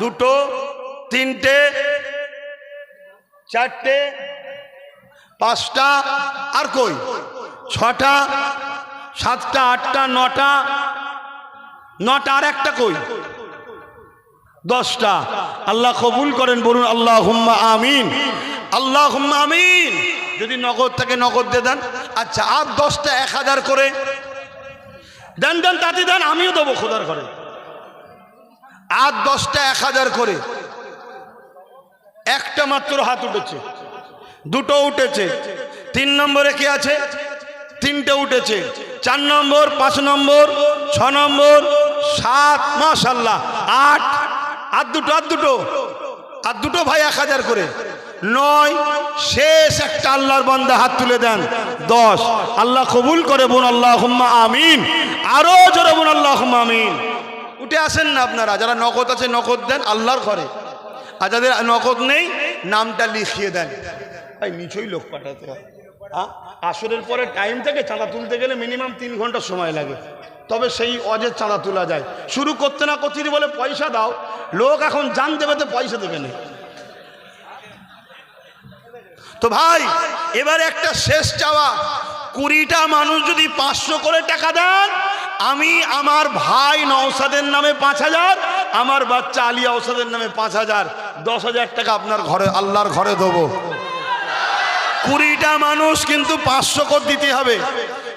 2টো 3টে 4টে 5টা, আর কই 6টা 7টা 8টা 9টা আর একটা কই 10টা। আল্লাহ কবুল করেন, বলুন আল্লাহুম্মা আমিন, আল্লাহুম্মা আমিন। যদি নগদ থাকে নগদ দিয়ে দেন। আচ্ছা, আর 10টা 1000 করে দেন, দেন তাতে দেন, আমিও দেবো খোদার ঘরে। আর 10টা 1000 করে। একটা মাত্র হাত উঠেছে, 2টো উঠেছে। 3 নম্বরে কে আছে? 3টে উঠেছে। 4 নম্বর, 5 নম্বর, 6 নম্বর, 7, মাশাআল্লাহ 8, আর দুটো ভাই 1000 করে। 9, শেষ একটা আল্লাহর বান্দা হাত তুলে দেন 10। আল্লাহ কবুল করে বোন আল্লাহুম্মা আমিন। আরো জোরে বোন আল্লাহুম্মা আমিন। উঠে আসেন না আপনারা, যারা নগদ আছে নগদ দেন আল্লাহর ঘরে, আর যাদের নগদ নেই নামটা লিখিয়ে দেন। ভাই নিচেই লোক পাঠাতে হয়। আসরের পরে টাইম থেকে চাঁদা তুলতে গেলে মিনিমাম 3 ঘন্টা সময় লাগে, তবে সেই অজের চাঁদা তোলা যায়। শুরু করতে না করতে বলে পয়সা দাও, লোক এখন জান দেবে তো পয়সা দেবে না। তো ভাই এবার একটা শেষ চাওয়া, 20টা মানুষ যদি 500 করে টাকা দেন, আমি আমার ভাই নওশাদের নামে 5000, আমার বাচ্চা আলিয়া ওসাদের নামে 5000, 10,000 টাকা আপনার ঘরে আল্লাহর ঘরে দেবো। 20টা মানুষ কিন্তু 500 করে দিতে হবে।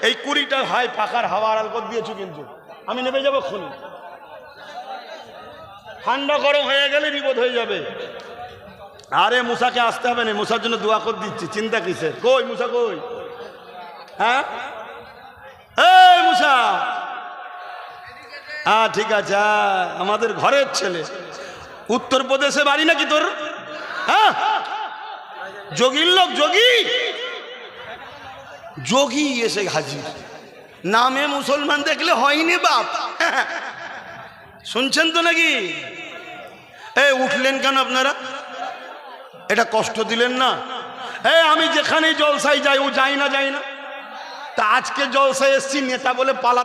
এই 20টা ভাই পাকার হাওয়া আড়াল করে দিয়েছো, কিন্তু আমি নেমে যাবো খুনি, ঠান্ডা গরম হয়ে গেলে বিপদ হয়ে যাবে। আরে মুসাকে আসতে হবে না, মুসার জন্য দোয়া করে দিচ্ছি, চিন্তা কিসের? কই মুসা কই? হ্যাঁ এই মুসা, হ্যাঁ ঠিক আছে, আমাদের ঘরের ছেলে, উত্তরপ্রদেশে বাড়ি নাকি তোর? হ্যাঁ যোগীর লোক, যোগী যোগী এসে হাজির, নামে মুসলমান দেখলে হয়নি বাপ। শুনছেন তো নাকি? এই উঠলেন কেন আপনারা? এটা কষ্ট দিলেন না? আমি যেখানে জলসায় যাই, ও যাই না তা আজকে জলসায় এসছি নেতা বলে পালা